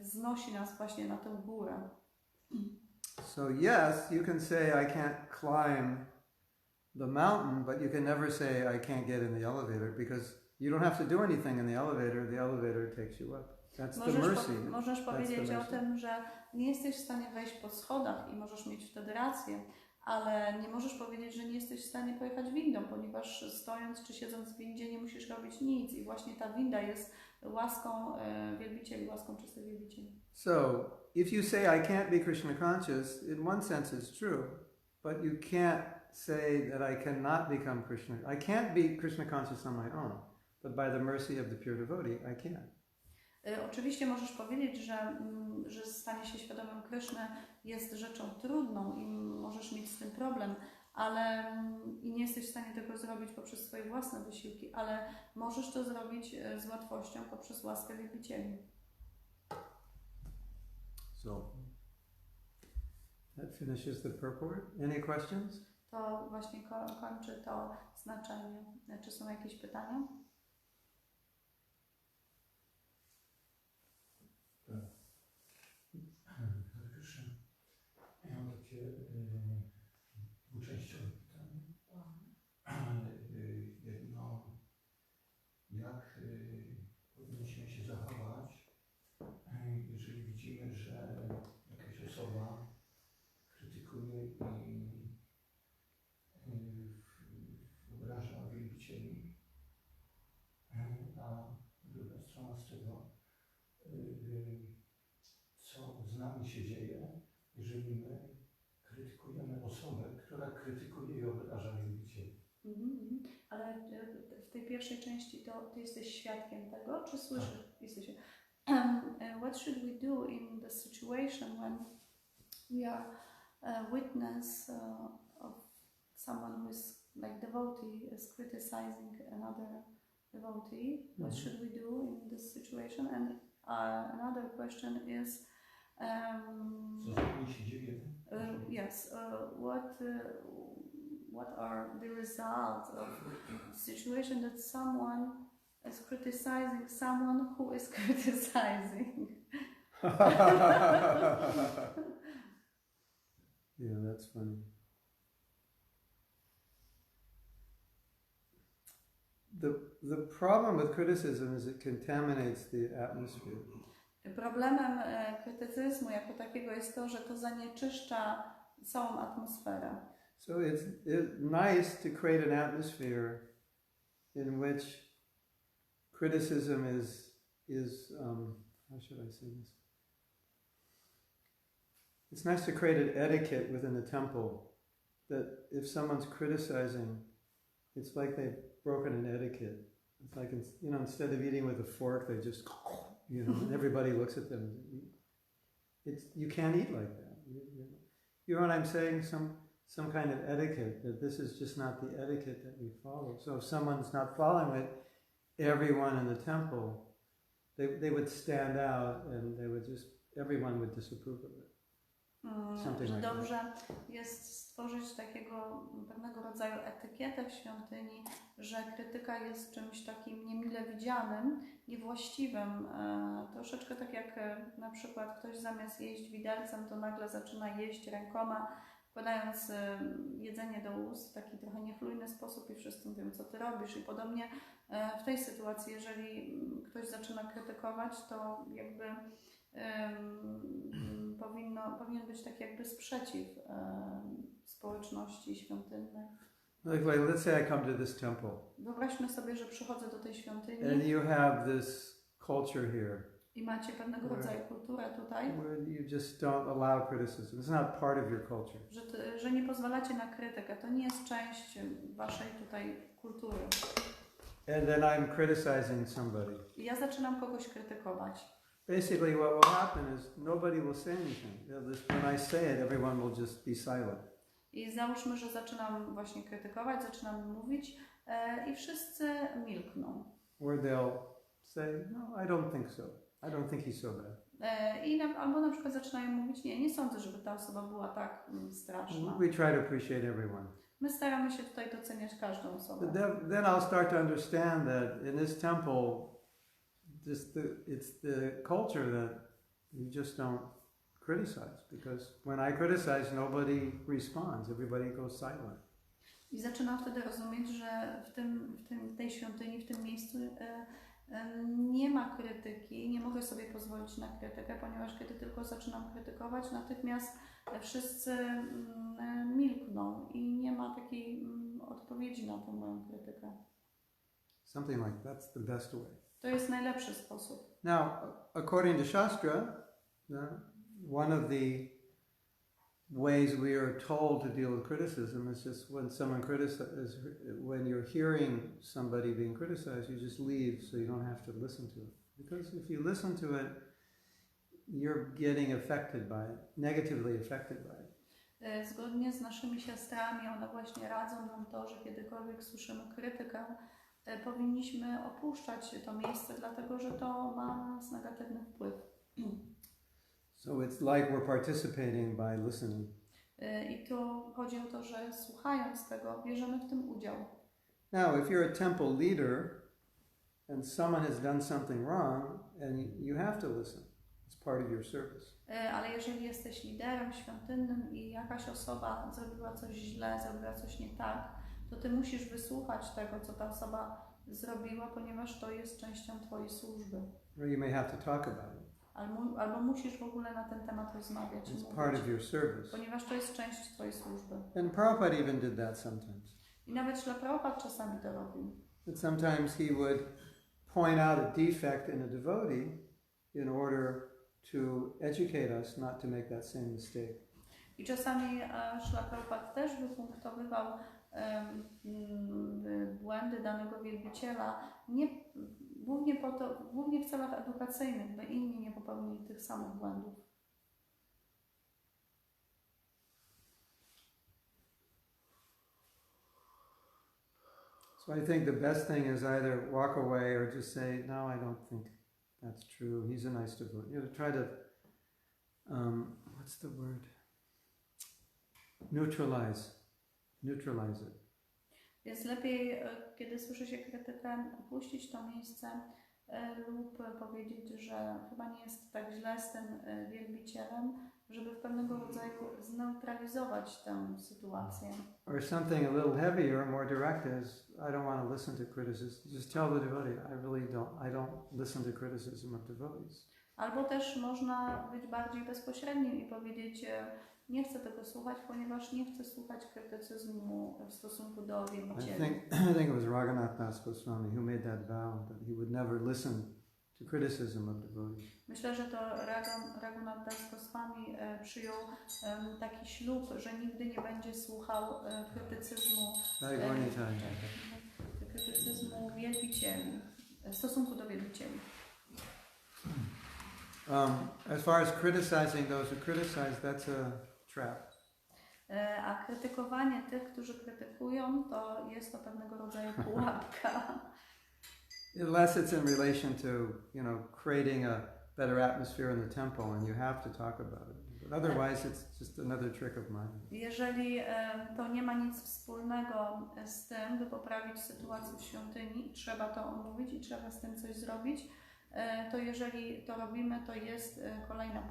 wznosi nas właśnie na tę górę. So yes, you can say I can't climb the mountain, but you can never say I can't get in the elevator because you don't have to do anything in the elevator takes you up. That's the mercy. Możesz powiedzieć o tym, że nie jesteś w stanie wejść po schodach i możesz mieć wtedy rację, ale nie możesz powiedzieć, że nie jesteś w stanie pojechać windą, ponieważ stojąc czy siedząc w windzie nie musisz robić nic i właśnie ta winda jest łaską wielbicieli, łaską czystych wielbicieli. So, if you say I can't be Krishna conscious, in one sense it's true, but you can't say that I cannot become Krishna. I can't be Krishna conscious on my own, but by the mercy of the pure devotee, I can. Oczywiście możesz powiedzieć, że stanie się świadomym Kryszny jest rzeczą trudną i możesz mieć z tym problem, ale i nie jesteś w stanie tego zrobić poprzez swoje własne wysiłki, ale możesz to zrobić z łatwością poprzez łaskę wielbicieli. So, that finishes the purport. Any questions? To właśnie kończy to znaczenie. Czy są jakieś pytania? Ja mam takie dwuczęściowe pytanie. Jedno, jak powinniśmy się zachować, jeżeli widzimy, że jakaś osoba krytykuje i obraża wielbicieli, a druga strona z tego, co z nami się dzieje, jeżeli my krytykujemy osobę, która krytykuje i obraża wielbicieli. Ale w tej pierwszej części to ty jesteś świadkiem tego, czy słyszysz? Jesteś. What should we do in the situation when we are witness of someone who is like devotee is criticizing another devotee? What should we do in this situation? And another question is, Co z się dzieje? yes, what are the results of the situation that someone is criticizing someone who is criticizing? Yeah, that's funny. The problem with criticism is it contaminates the atmosphere. Problemem krytycyzmu jako takiego jest to, że to zanieczyszcza całą atmosferę. So it's nice to create an atmosphere in which criticism is how should I say this? It's nice to create an etiquette within the temple that if someone's criticizing, it's like they've broken an etiquette. It's like, instead of eating with a fork, they just, and everybody looks at them. You can't eat like that. You know what I'm saying? Some kind of etiquette, that this is just not the etiquette that we follow. So if someone's not following it, everyone in the temple, they would stand out and everyone would disapprove of it. Że dobrze jest stworzyć takiego pewnego rodzaju etykietę w świątyni, że krytyka jest czymś takim niemile widzianym, niewłaściwym. Troszeczkę tak jak na przykład ktoś zamiast jeść widelcem, to nagle zaczyna jeść rękoma, wkładając jedzenie do ust w taki trochę niechlujny sposób i wszyscy mówią, co ty robisz. I podobnie w tej sytuacji, jeżeli ktoś zaczyna krytykować, to jakby powinien być taki jakby sprzeciw społeczności świątynnej. Like let's say I come to this temple. Wyobraźmy sobie, że przychodzę do tej świątyni. And you have this culture here. I macie pewnego rodzaju kulturę tutaj. Where you just don't allow criticism. It's not part of your culture. Że nie pozwalacie na krytykę. To nie jest część waszej tutaj kultury. And then I'm criticizing somebody. I ja zaczynam kogoś krytykować. Basically what will happen is nobody will say anything. When I say it, everyone will just be silent. I załóżmy, że zaczynam właśnie krytykować, zaczynam mówić i wszyscy milkną. Or they'll say, no, I don't think so. I don't think he's so bad. Albo na przykład zaczynają mówić, nie sądzę, żeby ta osoba była tak straszna. We try to appreciate everyone. My staramy się tutaj doceniać każdą osobę. But then I'll start to understand that in this temple, it's the culture that you just don't criticize, because when I criticize, nobody responds. Everybody goes silent. I zaczynam wtedy rozumieć, że w tej świątyni, w tym miejscu nie ma krytyki, nie mogę sobie pozwolić na krytykę, ponieważ kiedy tylko zaczynam krytykować, natychmiast wszyscy milkną i nie ma takiej odpowiedzi na tę moją krytykę. Something like that's the best way. To jest najlepszy sposób. Now, according to Shastra, one of the ways we are told to deal with criticism is just when you're hearing somebody being criticized, you just leave so you don't have to listen to it. Because if you listen to it, you're getting affected by it, negatively affected by it. Zgodnie z naszymi siostrami, one właśnie radzą nam to, że kiedykolwiek słyszymy krytykę, powinniśmy opuszczać to miejsce, dlatego że to ma na nas negatywny wpływ. So it's like we're participating by listening. I tu chodzi o to, że słuchając tego, bierzemy w tym udział. Now, if you're a temple leader and someone has done something wrong, and you have to listen. It's part of your service. Ale jeżeli jesteś liderem świątynnym i jakaś osoba zrobiła coś źle, zrobiła coś nie tak, to ty musisz wysłuchać tego, co ta osoba zrobiła, ponieważ to jest częścią twojej służby. Or you may have to talk about it. Albo musisz w ogóle na ten temat rozmawiać. It's part of your service. Ponieważ to jest część twojej służby. And Prabhupada even did that sometimes. I nawet Śrila Prabhupada czasami to robił. That sometimes he would point out a defect in a devotee in order to educate us not to make that same mistake. I czasami Śrila Prabhupada też wypunktowywał błędy danego wielbiciela, głównie w celach edukacyjnych, by inni nie popełnili tych samych błędów. So I think the best thing is either walk away or just say, no, I don't think that's true. He's a nice devotee. You know, try to, what's the word? Neutralize it. Więc lepiej, kiedy słyszy się krytykę, opuścić to miejsce lub powiedzieć, że chyba nie jest tak źle z tym wielbicielem, żeby w pewnego rodzaju zneutralizować tę sytuację. Or something a little heavier, more direct is, I don't want to listen to criticism. Just tell the devotee, I don't listen to criticism of devotees. Albo też można być bardziej bezpośrednim i powiedzieć, nie chcę tego słuchać, ponieważ nie chcę słuchać krytycyzmu w stosunku do wielbicieli. I think it was Raghunath Das Goswami who made that vow that he would never listen to criticism of devotees. Myślę, że to Raghunath Das Goswami przyjął taki ślub, że nigdy nie będzie słuchał krytycyzmu wielbicieli, w stosunku do wielbicieli. As far as criticizing those who criticize, that's a trap. A krytykowanie tych, którzy krytykują, to jest to pewnego rodzaju pułapka. Unless it's in relation to, you know, creating a better atmosphere in the temple and you have to talk about it. But otherwise it's just another trick of mine. Jeżeli to nie ma nic wspólnego z tym, by poprawić sytuację w świątyni i trzeba to omówić i trzeba z tym coś zrobić, to jeżeli to robimy, to jest kolejna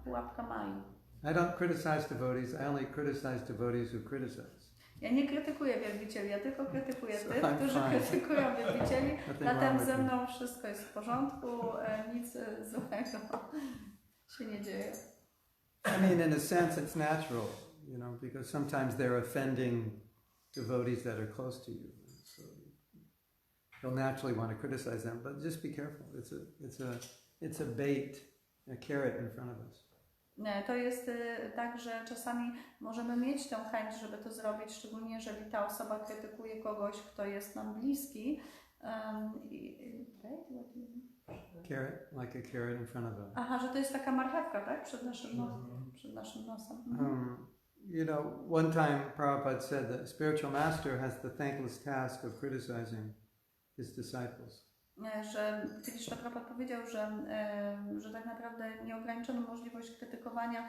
pułapka Mai. I don't criticize devotees, I only criticize devotees who criticize. Ja nie krytykuję wielbicieli, ja tylko krytykuję tych, którzy krytykują wielbicieli. Zatem ze mną wszystko jest w porządku, nic złego się nie dzieje. I mean, in a sense it's natural, you know, because sometimes they're offending devotees that are close to you. So you'll naturally want to criticize them, but just be careful. It's a bait, a carrot in front of us. To jest tak, że czasami możemy mieć tę chęć, żeby to zrobić, szczególnie jeżeli ta osoba krytykuje kogoś, kto jest nam bliski. Carrot, like a carrot in front of us. Aha, że to jest taka marchewka, tak? Przed naszym nosem. You know, one time Prabhupada said that a spiritual master has the thankless task of criticizing his disciples. Że kiedyś Prabhupada powiedział, że tak naprawdę nieograniczoną możliwość krytykowania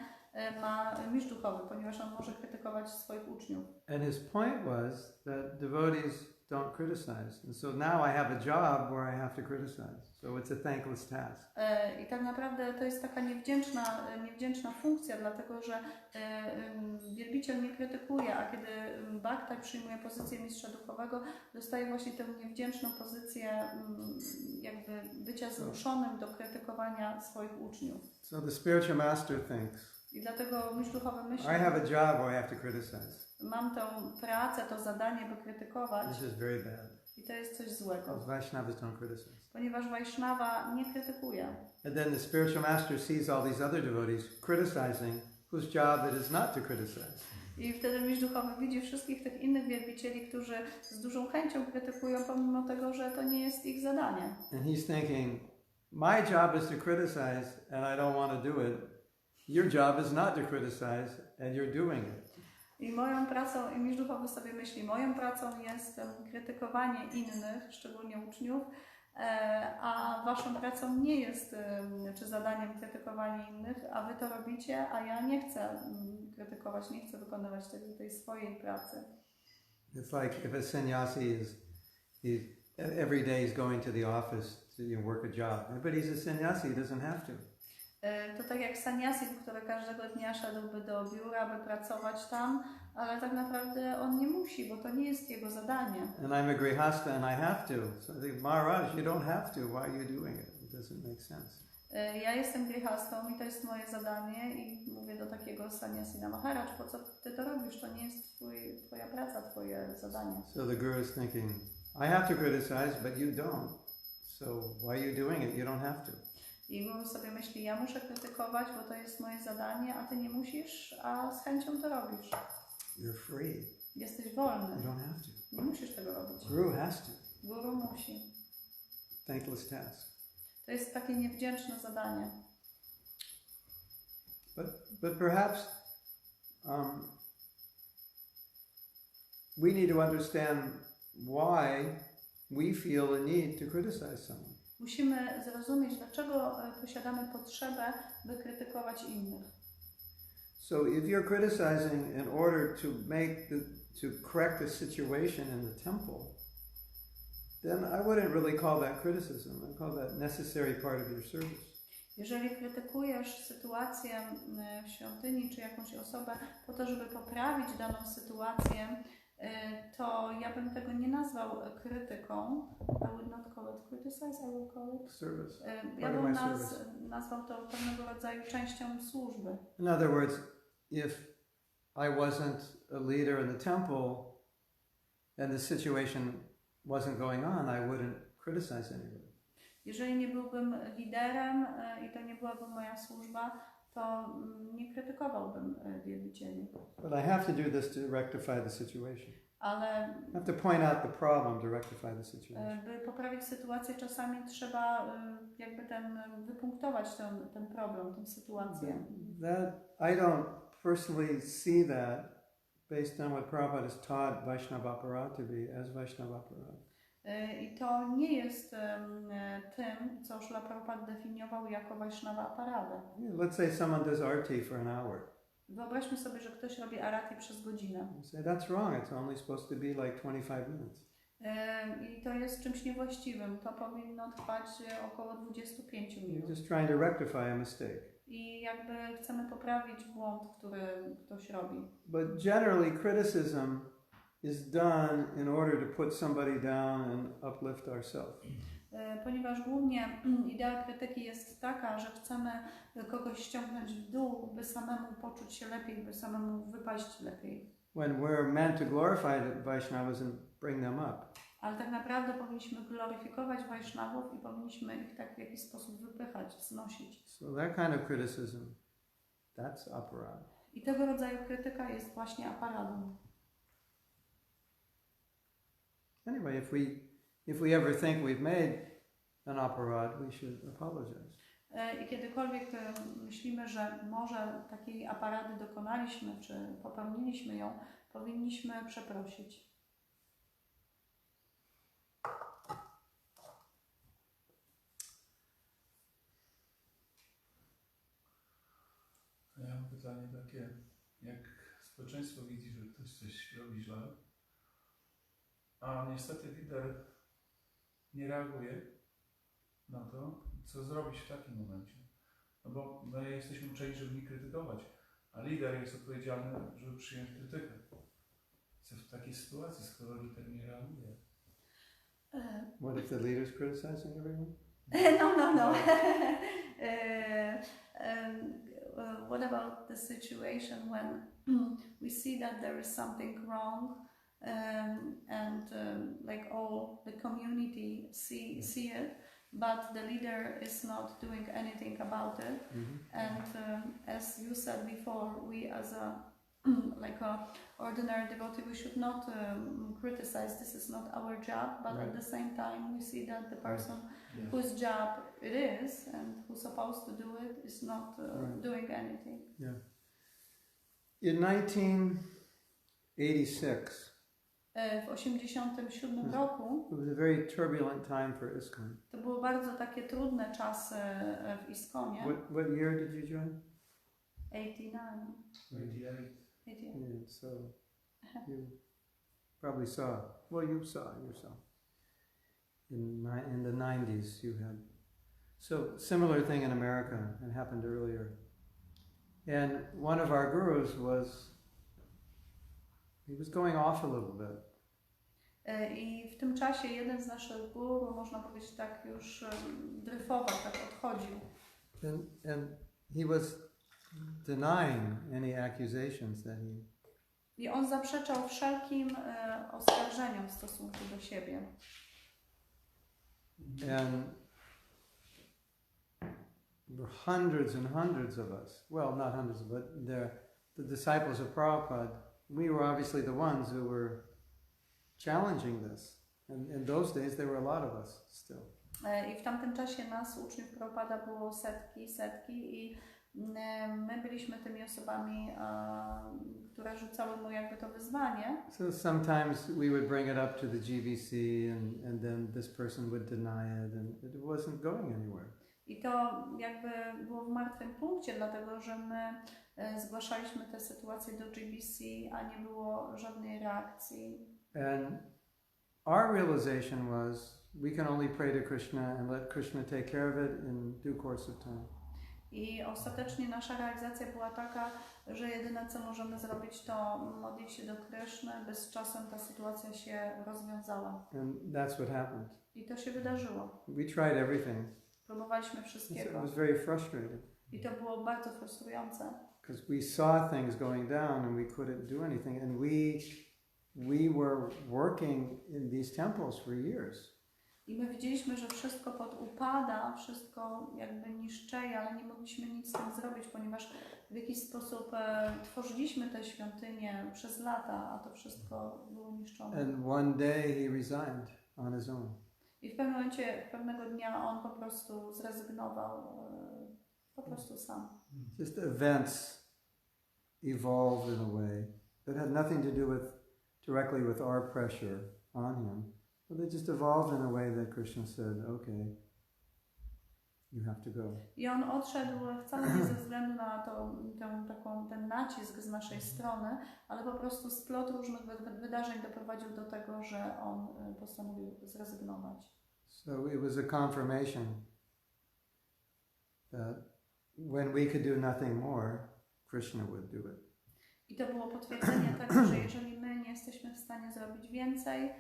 ma mistrz duchowy, ponieważ on może krytykować swoich uczniów. And his point was that devotees don't criticize. And so now I have a job where I have to criticize. So it's a thankless task. I tak naprawdę to jest taka niewdzięczna funkcja, dlatego że wielbiciel nie krytykuje, a kiedy bhakta przyjmuje pozycję mistrza duchowego, dostaje właśnie tę niewdzięczną pozycję jakby bycia zmuszonym do krytykowania swoich uczniów. So the spiritual master thinks, I dlatego mistrz duchowy myśli, I have a job where I have to criticize. mam tę pracę, to zadanie, by krytykować. This is very bad. I to jest coś złego. Because Vaishnavas don't criticize. Ponieważ Vaishnava nie krytykuje. And then the spiritual master sees all these other devotees criticizing, whose job it is not to criticize. I wtedy mistrz duchowy widzi wszystkich tych innych wielbicieli, którzy z dużą chęcią krytykują, pomimo tego, że to nie jest ich zadanie. And he's thinking, my job is to criticize and I don't want to do it. Your job is not to criticize and you're doing it. I moją pracą, i mistrz duchowy sobie myśli, moją pracą jest krytykowanie innych, szczególnie uczniów, a waszą pracą nie jest, czy zadaniem krytykowanie innych, a wy to robicie, a ja nie chcę krytykować, nie chcę wykonywać tej swojej pracy. It's like if a sannyasi he every day is going to the office to work a job, but he's a sannyasi, he doesn't have to. To tak jak sannyasi, który każdego dnia szedłby do biura, by pracować tam, ale tak naprawdę on nie musi, bo to nie jest jego zadanie. And I'm a grihasta and I have to. So I think, Maharaj, you don't have to. Why are you doing it? It doesn't make sense. Ja jestem grihastą i to jest moje zadanie i mówię do takiego sannyasina, Maharaj, po co ty to robisz? To nie jest twoja praca, twoje zadanie. So the guru is thinking, I have to criticize, but you don't. So why are you doing it? You don't have to. I guru sobie myśli, ja muszę krytykować, bo to jest moje zadanie, a ty nie musisz, a z chęcią to robisz. You're free. Jesteś wolny. You don't have to. Nie musisz tego robić. Guru has to. Guru musi. Thankless task. To jest takie niewdzięczne zadanie. But perhaps we need to understand why we feel the need to criticize someone. Musimy zrozumieć, dlaczego posiadamy potrzebę, by krytykować innych. So if you're criticizing in order to correct the situation in the temple, then I wouldn't really call that criticism. I call that necessary part of your service. Jeżeli krytykujesz sytuację w świątyni czy jakąś osobę po to, żeby poprawić daną sytuację, to ja bym tego nie nazwał krytyką. I would not call it criticize, I will call it Service. ja bym nazwał to pewnego rodzaju częścią służby. In other words, if I wasn't a leader in the temple and the situation wasn't going on, I wouldn't criticize anybody. Jeżeli nie byłbym liderem i to nie byłaby moja służba, to nie krytykowałbym wielbicieli. But I have to do this to rectify the situation. Ale I have to point out the problem to rectify the situation. by poprawić sytuację, czasami trzeba jakby wypunktować ten problem, tę sytuację. That I don't personally see that based on what Prabhupada has taught Vaishnava Aparat to be as Vaishnava Aparat. I to nie jest tym, co Śrila Prabhupada definiował jako Vaishnava Aparadę. Let's say someone does arti for an hour. Wyobraźmy sobie, że ktoś robi arati przez godzinę. You say that's wrong. It's only supposed to be like 25 minutes. I to jest czymś niewłaściwym. To powinno trwać około 25 You're minut. just trying to rectify a mistake. I jakby chcemy poprawić błąd, który ktoś robi. But generally criticism is done in order to put somebody down and uplift ourselves. Ponieważ głównie idea krytyki jest taka, że chcemy kogoś ściągnąć w dół, by samemu poczuć się lepiej, by samemu wypaść lepiej. When we're meant to glorify the Vaishnavas and bring them up. Ale tak naprawdę powinniśmy gloryfikować Vaishnavów i powinniśmy ich tak w jakiś sposób wypychać, wznosić. So that kind of criticism, that's aparat. I tego rodzaju krytyka jest właśnie aparadą. Anyway, if we ever think we've made an aparat, we should apologize. I kiedykolwiek myślimy, że może takiej aparady dokonaliśmy, czy popełniliśmy ją, powinniśmy przeprosić. Ja mam pytanie takie, jak społeczeństwo widzi, że ktoś coś robi źle, a niestety lider nie reaguje na to, co zrobić w takim momencie. No bo my jesteśmy uczeni, żeby nie krytykować, a lider jest odpowiedzialny, żeby przyjąć krytykę. Co w takiej sytuacji, skoro lider nie reaguje? What if the leader's criticizing everyone? No. What about the situation when we see that there is something wrong and like all the community see it, but the leader is not doing anything about it. And as you said before, we as a like a ordinary devotee, we should not criticize. This is not our job, but at the same time, we see that the person whose job it is and who's supposed to do it is not doing anything. Yeah. In 1986, w 1987 roku it was a very turbulent time for ISKCON. to były bardzo takie trudne czasy w ISKCONie. What year did you join? 89. 88. Yeah, so you probably saw, well, you saw yourself. In the 90s you had. So similar thing in America, it happened earlier. And one of our gurus he was going off a little bit. I w tym czasie jeden z naszych guru, można powiedzieć tak, już dryfował, tak odchodził. And he was denying any accusations that he... I on zaprzeczał wszelkim oskarżeniom w stosunku do siebie. And There were hundreds and hundreds of us. Well, not hundreds, but the disciples of Prabhupada. We were obviously the ones who were challenging this. And in those days there were a lot of us still. I w tamtym czasie nas, uczniów Prabhupada, było setki i my byliśmy tymi osobami, które rzucały mu jakby to wyzwanie. So sometimes we would bring it up to the GBC and then this person would deny it and it wasn't going anywhere. I to jakby było w martwym punkcie, dlatego że my zgłaszaliśmy tę sytuację do GBC, a nie było żadnej reakcji. And our realization was we can only pray to Krishna and let Krishna take care of it in due course of time. I ostatecznie nasza realizacja była taka, że jedyne co możemy zrobić to modlić się do Kryszny, by z czasem ta sytuacja się rozwiązała. And that's what happened. I to się wydarzyło. We tried everything. Próbowaliśmy It wszystkiego. was very frustrating. I to było bardzo frustrujące. Because we saw things going down and we couldn't do anything. And we were working in these temples for years. I my widzieliśmy, że wszystko podupada, wszystko jakby niszczeje, ale nie mogliśmy nic z tym zrobić, ponieważ w jakiś sposób tworzyliśmy te świątynie przez lata, a to wszystko było niszczone. And one day he resigned on his own. I w pewnym momencie, pewnego dnia on po prostu zrezygnował, po prostu sam. Just events evolved in a way that had nothing to do directly with our pressure on him. But they just evolved in a way that Krishna said, okay, you have to go. I on odszedł wcale nie ze względu na ten nacisk z naszej strony, ale po prostu splot różnych wydarzeń doprowadził do tego, że on postanowił zrezygnować. So it was a confirmation that when we could do nothing more, Krishna would do it. I to było potwierdzenie tego, że jeżeli my nie jesteśmy w stanie zrobić więcej,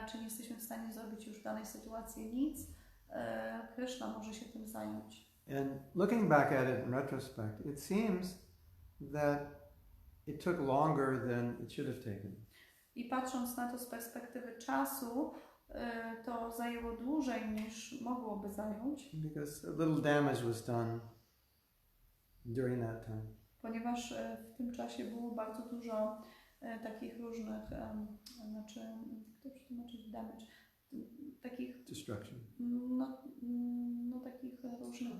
czy nie jesteśmy w stanie zrobić już w danej sytuacji nic, Krishna może się tym zająć. And looking back at it in retrospect, it seems that it took longer than it should have taken. I patrząc na to z perspektywy czasu, to zajęło dłużej niż mogłoby zająć. Because a little damage was done during that time. Ponieważ w tym czasie było bardzo dużo takich różnych, kto przetłumaczyć damage, takich Destruction. no takich różnych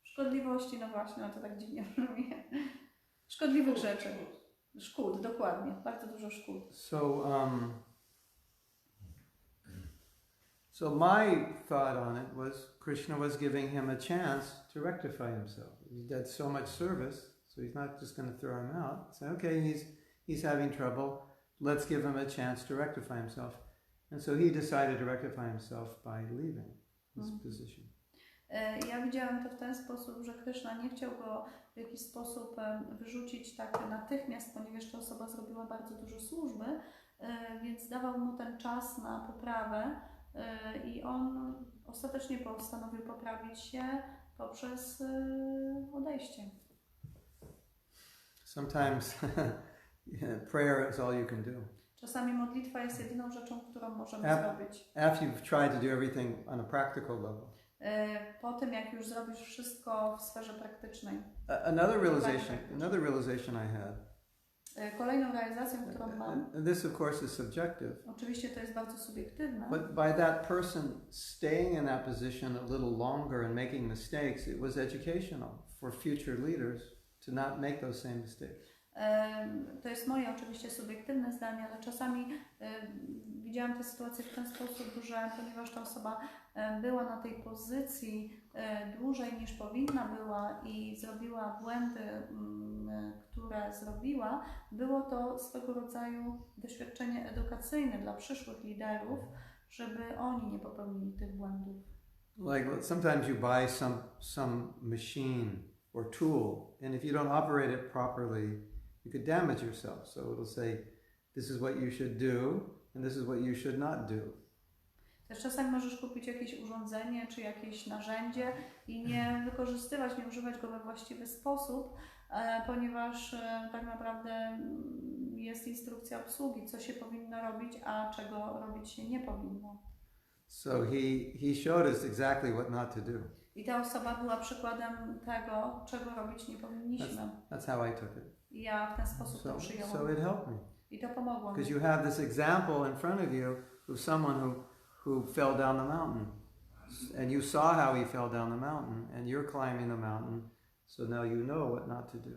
szkodliwości, no właśnie, no to tak dziwnie brzmi. Szkodliwych rzeczy. Szkód, dokładnie, bardzo dużo szkód. So my thought on it was Krishna was giving him a chance to rectify himself. He did so much service, so he's not just going to throw him out. Say, okay, he's having trouble. Let's give him a chance to rectify himself. And so he decided to rectify himself by leaving his position. Ja widziałam to w ten sposób, że Krishna nie chciał go w jakiś sposób wyrzucić tak natychmiast, ponieważ ta osoba zrobiła bardzo dużo służby, więc dawał mu ten czas na poprawę i on ostatecznie postanowił poprawić się poprzez odejście. Sometimes prayer is all you can do. Czasami modlitwa jest jedyną rzeczą, którą możemy zrobić. After you've tried to do everything on a practical level. Po tym, jak już zrobisz wszystko w sferze praktycznej. Another realization I had. Kolejną realizacją, którą mam. And this of course is subjective. Oczywiście to jest bardzo subiektywne. But by that person staying in that position a little longer and making mistakes, it was educational for future leaders to not make those same mistakes. To jest moje oczywiście subiektywne zdanie, ale czasami widziałam tę sytuację w ten sposób, że ponieważ ta osoba była na tej pozycji dłużej niż powinna była i zrobiła błędy, które zrobiła, było to swego rodzaju doświadczenie edukacyjne dla przyszłych liderów, żeby oni nie popełnili tych błędów. Like sometimes you buy some machine or tool, and if you don't operate it properly, you could damage yourself. So it'll say, this is what you should do, and this is what you should not do. Też czasami możesz kupić jakieś urządzenie czy jakieś narzędzie i nie wykorzystywać, nie używać go we właściwy sposób, ponieważ tak naprawdę jest instrukcja obsługi, co się powinno robić, a czego robić się nie powinno. So he showed us exactly what not to do. I ta osoba była przykładem tego, czego robić nie powinniśmy. That's how I took it. I ja w ten sposób to przyjąłem. So it helped me. I to pomogło mi. Because you have this example in front of you of someone who fell down the mountain. And you saw how he fell down the mountain, and you're climbing the mountain, so now you know what not to do.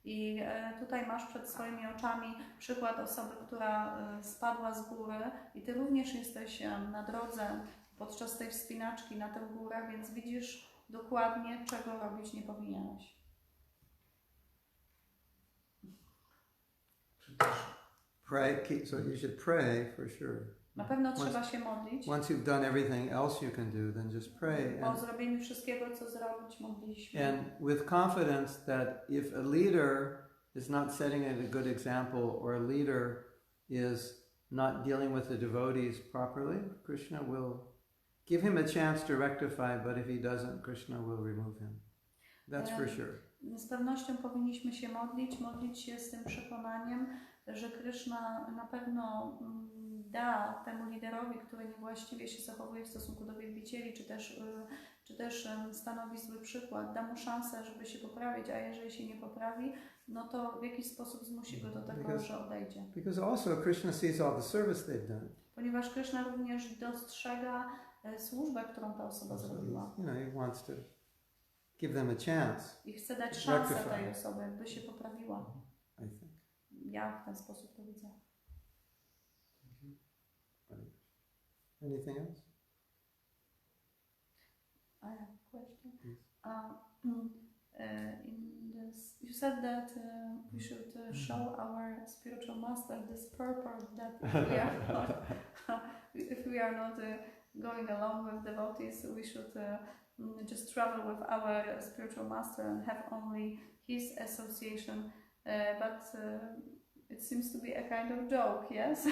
I tutaj masz przed swoimi oczami przykład osoby, która spadła z góry i ty również jesteś na drodze podczas tej wspinaczki na tę górę, więc widzisz dokładnie, czego robić nie powinieneś. Pray, so you should pray for sure. Na pewno trzeba się modlić. Once you've done everything else you can do, then just pray. Po zrobieniu wszystkiego, co zrobić mogliśmy. And with confidence that if a leader is not setting a good example, or a leader is not dealing with the devotees properly, Krishna will give him a chance to rectify, but if he doesn't, Krishna will remove him. That's for sure. Z pewnością powinniśmy się modlić się z tym przekonaniem, że Krishna na pewno da temu liderowi, który niewłaściwie się zachowuje w stosunku do wielbicieli, czy też stanowi zły przykład, da mu szansę, żeby się poprawić, a jeżeli się nie poprawi, no to w jakiś sposób zmusi go do tego, że odejdzie. Because also Krishna sees all the service they've done. Ponieważ Krishna również dostrzega służbę, którą ta osoba zrobiła. You know, he wants to give them a chance. I chce dać szansę tej osobie, by się poprawiła. I think. Ja w ten sposób to widzę. Anything else? I have a question. You said that we should show our spiritual master this purpose that we are not, if we are not going along with devotees, we should just travel with our spiritual master and have only his association. But it seems to be a kind of joke, yes?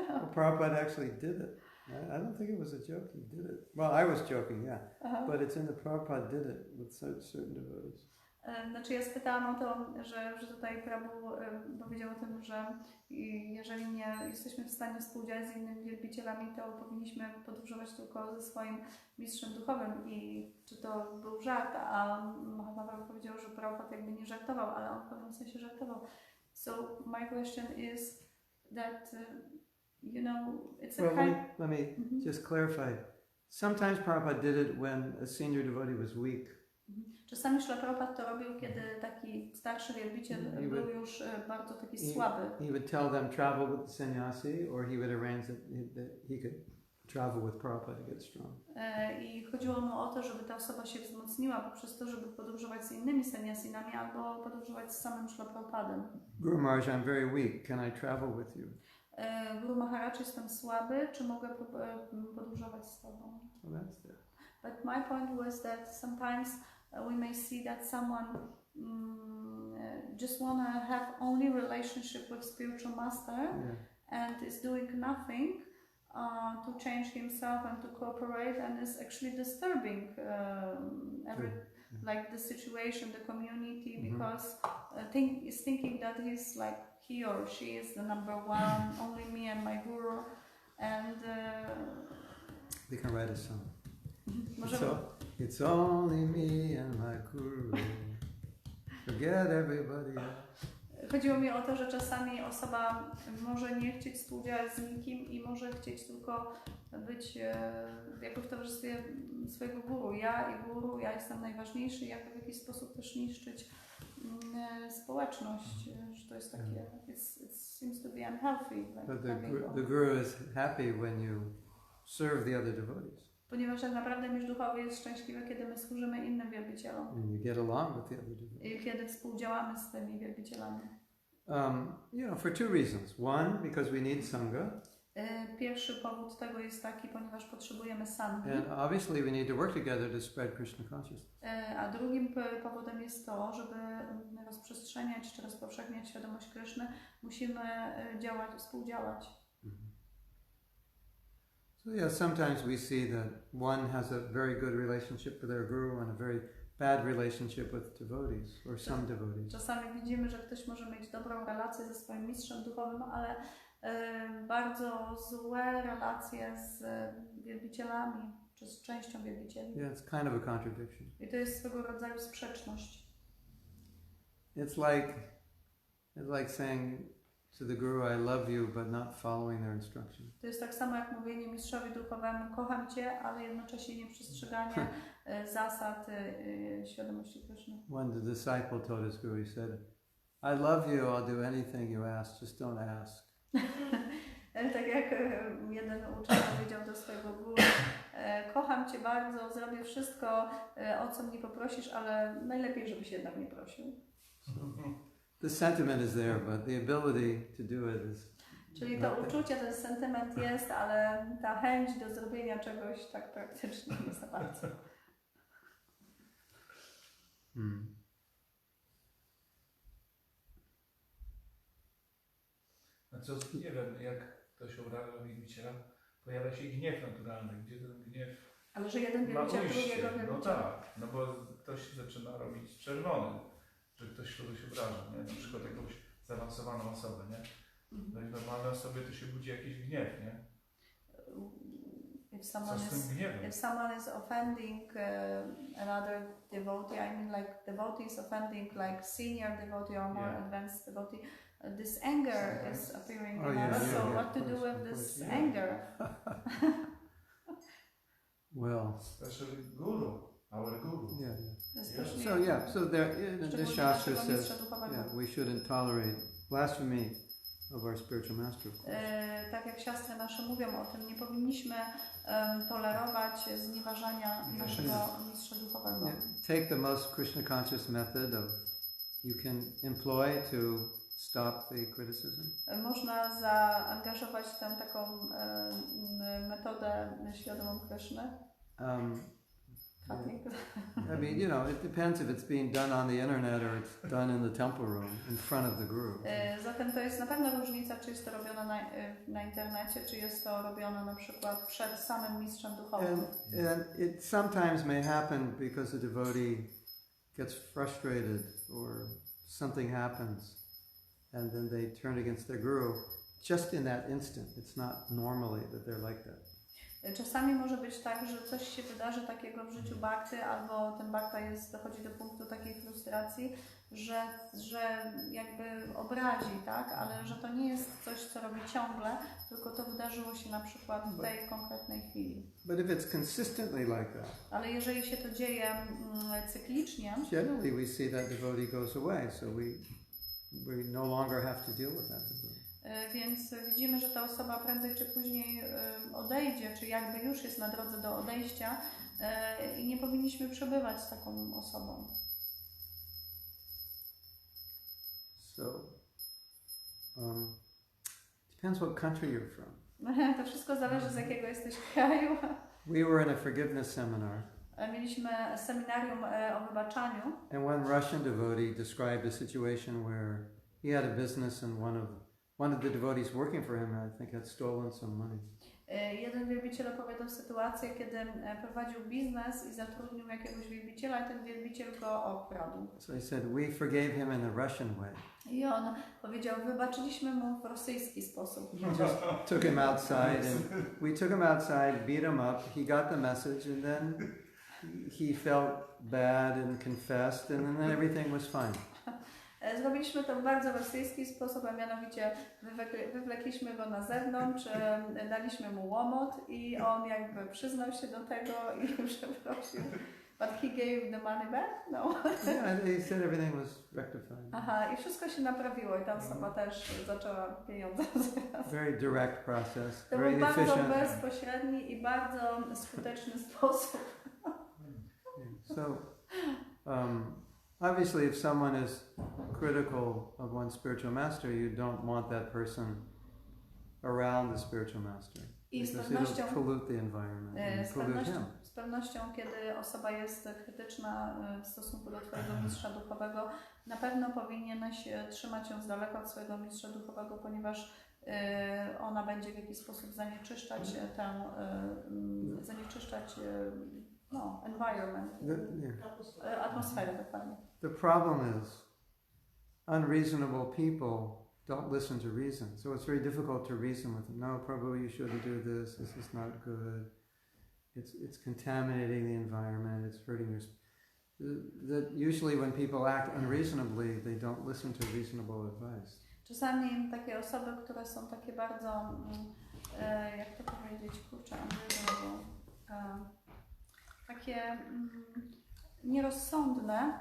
Well, Prabhupada actually did it. I don't think it was a joke, he did it. Well, I was joking, yeah. But it's in the Prabhupada did it with certain devotees. Znaczy ja spytałam o to, że tutaj Prabhu powiedział o tym, że jeżeli nie jesteśmy w stanie współdziałać z innymi wielbicielami, to powinniśmy podróżować tylko ze swoim mistrzem duchowym i czy to był żart, a Mahatma Prabhu powiedział, że Prabhupada jakby nie żartował, ale on w pewnym sensie żartował. So my question is that you know, it's a kind... Let me just clarify. Sometimes Prabhupada did it when a senior devotee was weak. Czasami Śrila Prabhupada to robił, kiedy taki starszy wielbiciel był już bardzo taki słaby. He would tell them travel with the sannyasi, or he would arrange that he could travel with Prabhupada to get strong. I chodziło mu o to, żeby ta osoba się wzmocniła poprzez to, żeby podróżować z innymi sannyasinami albo podróżować z samym Śrila Prabhupadem. Guru Maharaj, I'm very weak. Can I travel with you? Guru Maharaj, jestem słaby, czy mogę podróżować z tobą? Well, that's there. But my point was that sometimes we may see that someone just want to have only relationship with spiritual master and is doing nothing to change himself and to cooperate, and is actually disturbing like the situation, the community, because is thinking that he's like he or she is the number one, only me and my guru, and they can write a song. Możemy... It's only me and my guru. Forget everybody else. Chodziło mi o to, że czasami osoba może nie chcieć współdziałać z nikim i może chcieć tylko być jakby w towarzystwie swojego guru. Ja jestem najważniejszy, jakby w jakiś sposób też niszczyć społeczność, że to jest takie, it seems to be unhealthy. Like But the guru is happy when you serve the other devotees. Ponieważ tak naprawdę mistrz duchowy jest szczęśliwy, kiedy my służymy innym wielbicielom. And you get along with the other devotees. I kiedy współdziałamy z tymi wielbicielami. You know, for two reasons. One, because we need sangha. Pierwszy powód tego jest taki, ponieważ potrzebujemy sanghi. And obviously we need to work together to spread Krishna consciousness. A drugim powodem jest to, żeby rozprzestrzeniać czy rozpowszechniać świadomość Kryszny, musimy współdziałać. So yeah, sometimes we see that one has a very good relationship with their guru and a very bad relationship with devotees or some devotees. Czasami widzimy, że ktoś może mieć dobrą relację ze swoim mistrzem duchowym, ale bardzo złe relacje z wielbicielami, czy z częścią wielbicieli. Yeah, it's kind of a contradiction. I to jest swego rodzaju sprzeczność. It's like saying to the guru, I love you, but not following their instruction. To jest tak samo jak mówienie mistrzowi duchowemu, kocham Cię, ale jednocześnie nieprzestrzeganie zasad świadomości Kryszny. When the disciple told his guru, he said, I love you, I'll do anything you ask, just don't ask. Tak jak jeden uczeń powiedział do swojego guru, kocham Cię bardzo, zrobię wszystko, o co mnie poprosisz, ale najlepiej, żebyś jednak nie prosił. The sentiment is there, but the ability to do it is... Czyli to uczucie, ten sentyment jest, ale ta chęć do zrobienia czegoś tak praktycznie nie za bardzo. Co, nie wiem, jak ktoś obraża wielbiciela, pojawia się gniew naturalny, gdzie ten gniew Ale że jeden ma wielbiciel ujście. drugiego No wielbiciela. tak, no bo ktoś zaczyna robić czerwony, że ktoś kogoś obraża, nie? Na przykład jakąś zaawansowaną osobę, nie? No i w normalnej osobie to się budzi jakiś gniew, nie? Co z tym gniewem? If someone is offending another devotee, I mean like devotee is offending like senior devotee or more advanced devotee, this anger is appearing in us. So what to do with this anger? Well, Especially guru, our guru. So there, this Shastra says, we shouldn't tolerate blasphemy of our spiritual master, of course. Tak jak siostry nasze mówią o tym, nie powinniśmy tolerować znieważania naszego mistrza duchowego. Take the most Krishna conscious method of you can employ to stop the criticism. Można zaangażować tę taką metodę świadomą Kryszny. I mean, you know, it depends if it's being done on the internet or it's done in the temple room in front of the guru. Zatem to jest na pewno różnica, czy jest to robione na internecie, czy jest to robione na przykład przed samym mistrzem duchowym. And it sometimes may happen because the devotee gets frustrated or something happens and then they turn against their guru just in that instant. It's not normally that they're like that. Czasami może być tak, że coś się wydarzy takiego w życiu bhakty, albo ten bhakta dochodzi do punktu takiej frustracji, że jakby obrazi, tak? Ale że to nie jest coś, co robi ciągle, tylko to wydarzyło się na przykład w tej konkretnej chwili. But if it's consistently like that, ale jeżeli się to dzieje cyklicznie, generally we see that devotee goes away, so we no longer have to deal with that devotee. Więc widzimy, że ta osoba prędzej czy później odejdzie, czy jakby już jest na drodze do odejścia i nie powinniśmy przebywać z taką osobą. So, depends what country you're from. To wszystko zależy, z jakiego jesteś kraju. We were in a forgiveness seminar. Mieliśmy seminarium o wybaczaniu. And one Russian devotee described a situation where he had a business and one of the devotees working for him, I think, had stolen some money. Jeden wielbiciel opowiadał sytuację, kiedy prowadził biznes i zatrudnił jakiegoś wielbiciela i ten wielbiciel go okradł. So he said, we forgave him in the Russian way. I on powiedział, wybaczyliśmy mu w rosyjski sposób. Just took him outside and we took him outside, beat him up. He got the message and then he felt bad and confessed and then everything was fine. Zrobiliśmy to w bardzo rosyjski sposób, a mianowicie wywlekliśmy go na zewnątrz, daliśmy mu łomot i on jakby przyznał się do tego i przeprosił. But he gave the money back? No. Yeah, he said everything was rectified. Aha, i wszystko się naprawiło i ta osoba też zaczęła pieniądze zbierać. Very direct process, To very był bardzo efficient. bezpośredni i bardzo skuteczny sposób. So, obviously, if someone is critical of one spiritual master, you don't want that person around the spiritual master. I z Because pewnością, it'll pollute the environment and pollute him. z pewnością, kiedy osoba jest krytyczna w stosunku do Twojego mistrza duchowego, na pewno powinieneś trzymać ją z daleka od swojego mistrza duchowego, ponieważ ona będzie w jakiś sposób zanieczyszczać environment, atmosferę dokładnie. The problem is, unreasonable people don't listen to reason. So it's very difficult to reason with them. No, Prabhu, you shouldn't do this. This is not good. It's contaminating the environment. It's hurting your... Usually when people act unreasonably, they don't listen to reasonable advice. Czasami takie osoby, które są takie bardzo, jak to powiedzieć, kurczę, takie nierozsądne,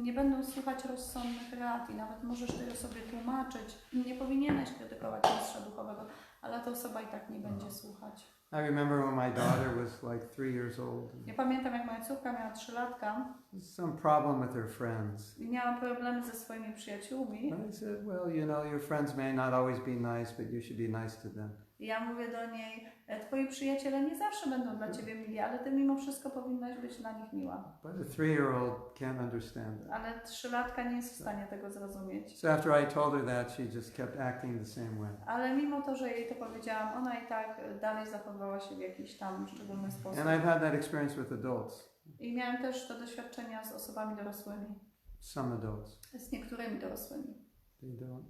nie będą słuchać rozsądnych rad i nawet możesz tej osobie tłumaczyć, nie powinieneś krytykować mistrza duchowego, ale ta osoba i tak nie będzie słuchać. I remember when my daughter was like 3 years old. Ja pamiętam, jak moja córka miała 3 latka. Some problem with her friends. I miała problemy ze swoimi przyjaciółmi. And I said, well, you know, your friends may not always be nice, but you should be nice to them. I ja mówię do niej, twoi przyjaciele nie zawsze będą dla ciebie mili, ale ty mimo wszystko powinnaś być dla nich miła. But a 3-year-old can't understand that. Ale 3-latka nie jest w stanie tego zrozumieć. So after I told her that, she just kept acting the same way. Ale mimo to, że jej to powiedziałam, ona i tak dalej zachowywała się w jakiś tam szczególny sposób. And I've had that experience with adults. I miałem też te doświadczenia z osobami dorosłymi. Some adults. Z niektórymi dorosłymi. They don't.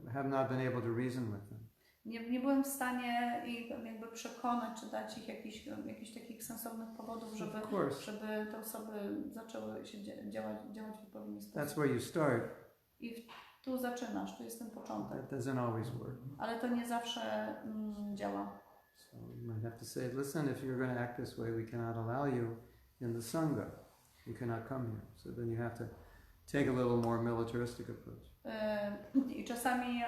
I have not been able to reason with them. Nie byłem w stanie ich jakby przekonać, czy dać ich jakichś takich sensownych powodów, żeby te osoby zaczęły się działać w odpowiedni sposób. That's where you start. I tu zaczynasz, tu jest ten początek. That doesn't always work. Ale to nie zawsze działa. So you might have to say, listen, if you're going to act this way, we cannot allow you in the Sangha. You cannot come here. So then you have to take a little more militaristic approach. I czasami,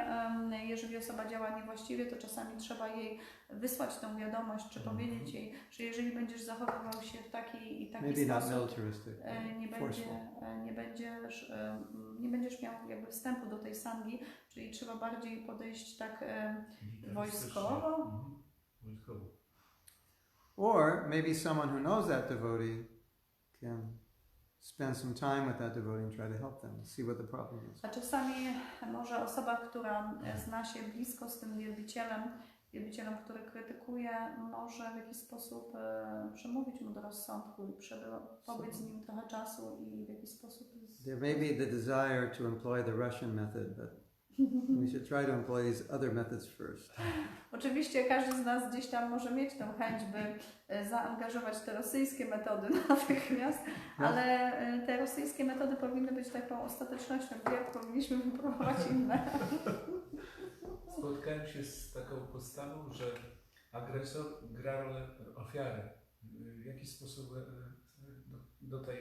jeżeli osoba działa niewłaściwie, to czasami trzeba jej wysłać tą wiadomość, czy powiedzieć jej, że jeżeli będziesz zachowywał się w taki i taki sposób, nie będziesz miał jakby wstępu do tej sangi, czyli trzeba bardziej podejść tak wojskowo. Or maybe someone who knows that devotee can spend some time with that devotee and try to help them, see what the problem is. A czasami może osoba, która zna się blisko z tym wielbicielem, który krytykuje, może w jakiś sposób przemówić mu do rozsądku i pobyć z nim trochę czasu i w jakiś sposób... There may be the desire to employ the Russian method, but we should try to employ these other methods first. Oczywiście każdy z nas gdzieś tam może mieć tę chęć, by zaangażować te rosyjskie metody natychmiast, ale te rosyjskie metody powinny być taką ostatecznością, jak powinniśmy wypróbować inne. Spotkałem się z taką postawą, że agresor gra rolę ofiary. W jaki sposób do tej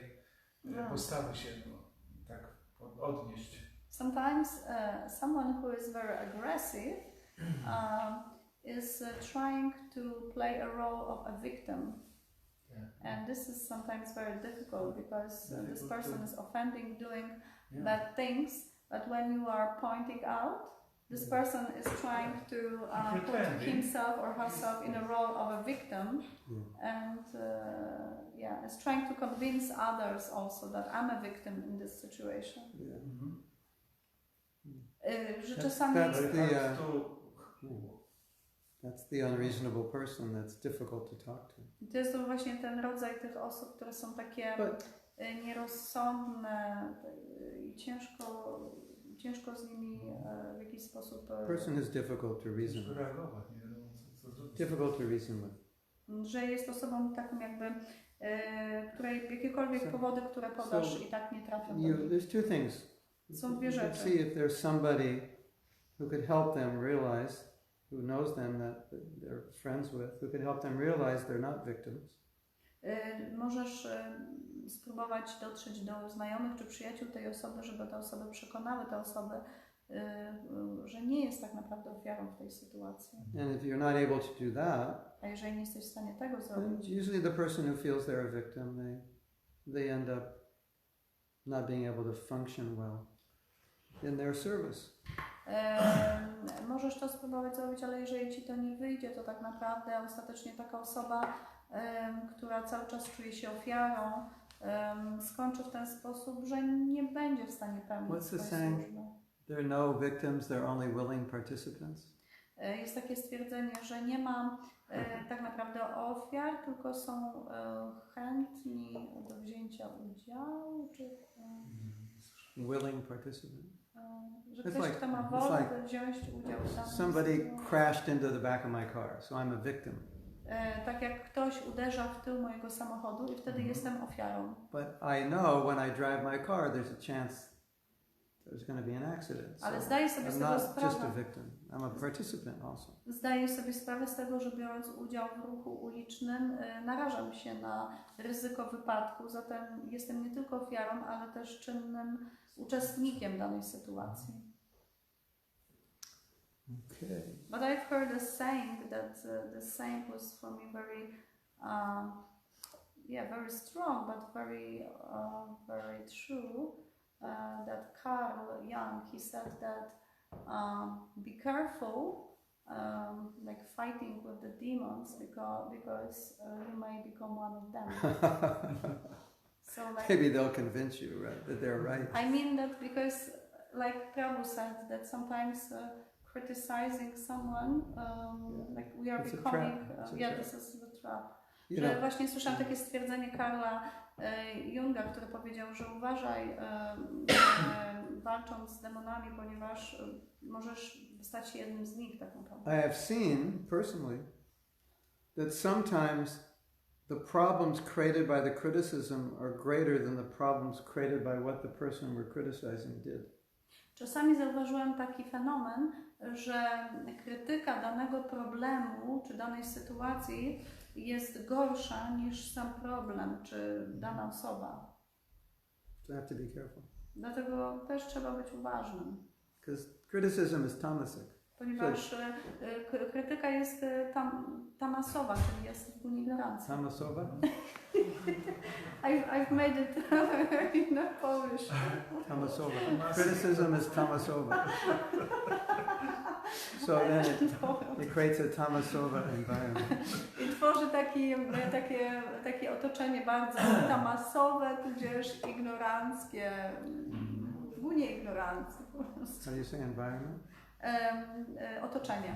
postawy się tak odnieść? Sometimes someone who is very aggressive is trying to play a role of a victim. And this is sometimes very difficult because this person is offending, doing bad things, but when you are pointing out, this person is trying to put himself or herself in a role of a victim and is trying to convince others also that I'm a victim in this situation. Że czasami... That's the unreasonable person that's difficult to talk to. To jest to właśnie ten rodzaj tych osób, które są takie nierozsądne i ciężko z nimi w jakiś sposób... Person is difficult to reason with. Difficult to reason with. Że jest osobą taką jakby, której jakiekolwiek powody, które podasz i tak nie trafią do nich. There's two things. Są dwie rzeczy. See if there's somebody who could help them realize, who knows them that they're friends with, who could help them realize they're not victims. Możesz spróbować dotrzeć do znajomych czy przyjaciół tej osoby, żeby te osoby przekonały te osoby, że nie jest tak naprawdę ofiarą w tej sytuacji. And if you're not able to do that, a jeżeli nie jesteś w stanie tego zrobić, usually the person who feels they're a victim, they end up not being able to function well in their service. Możesz to spróbować zrobić, ale jeżeli ci to nie wyjdzie, to tak naprawdę ostatecznie taka osoba, która cały czas czuje się ofiarą, skończy w ten sposób, że nie będzie w stanie pełnić swojej służby. There are no victims, there are only willing participants. Jest takie stwierdzenie, że nie ma tak naprawdę ofiar, tylko są chętni do wzięcia udziału, czy willing participant. Że It's ktoś, like- kto ma it's wolę, like by wziąć udział w danym somebody sytuacji. crashed into the back of my car, so I'm a victim. Tak jak ktoś uderza w tył mojego samochodu i wtedy jestem ofiarą. But I know when I drive my car, there's a chance there's going to be an accident. So Ale zdaję sobie z I'm tego not just a sprawę. victim. I'm a participant also. Zdaję sobie sprawę z tego, że biorąc udział w ruchu ulicznym, narażam się na ryzyko wypadku, zatem jestem nie tylko ofiarą, ale też czynnym uczestnikiem danej sytuacji. Okay. But I've heard a saying that the saying was for me very, very strong, but very true. That Carl Jung, he said that be careful, like fighting with the demons, because you may become one of them. So like, Maybe they'll convince you, right, that they're right. I mean that because, like Prabhu said, that sometimes criticizing someone, like we are It's a becoming, trap. It's a yeah, trap. this is the trap. You Że know, właśnie słyszałam takie stwierdzenie Karla Junga, który powiedział, że uważaj walcząc z demonami, ponieważ możesz stać się jednym z nich tak naprawdę. I have seen personally that sometimes the problems created by the criticism are greater than the problems created by what the person we're criticizing did. Czasami zauważyłem taki fenomen, że krytyka danego problemu czy danej sytuacji jest gorsza niż sam problem czy dana osoba. So I have to be careful. Dlatego też trzeba być uważnym. Because criticism is tamasic. Ponieważ krytyka jest tamasowa, czyli jest w ignorancji. Tamasova? I've made it in Polish. Tamasova. Criticism is tamasova. So then it creates a tamasova environment. I tworzy takie otoczenie bardzo tamasowe, tudzież ignoranckie, ogólnie ignorancji po prostu. How do you say environment? Otoczenie.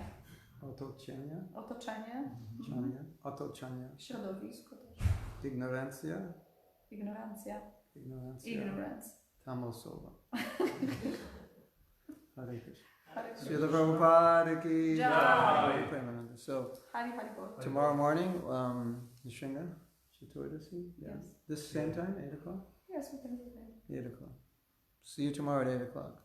Otoczenie? Otoczenie. Otoczenie. Środowisko też. Ignorancja? Ignorancja. Ignorance. Tamasova. Hare Krishna. Hare Krishna. Srila Prabhupada ki Jai. Premananda. So Hari Hari Bol. tomorrow morning, Nisringa, Chaturdasi. Yes. This same time, 8 o'clock? Yes, we can do that. 8 o'clock. See you tomorrow at 8 o'clock.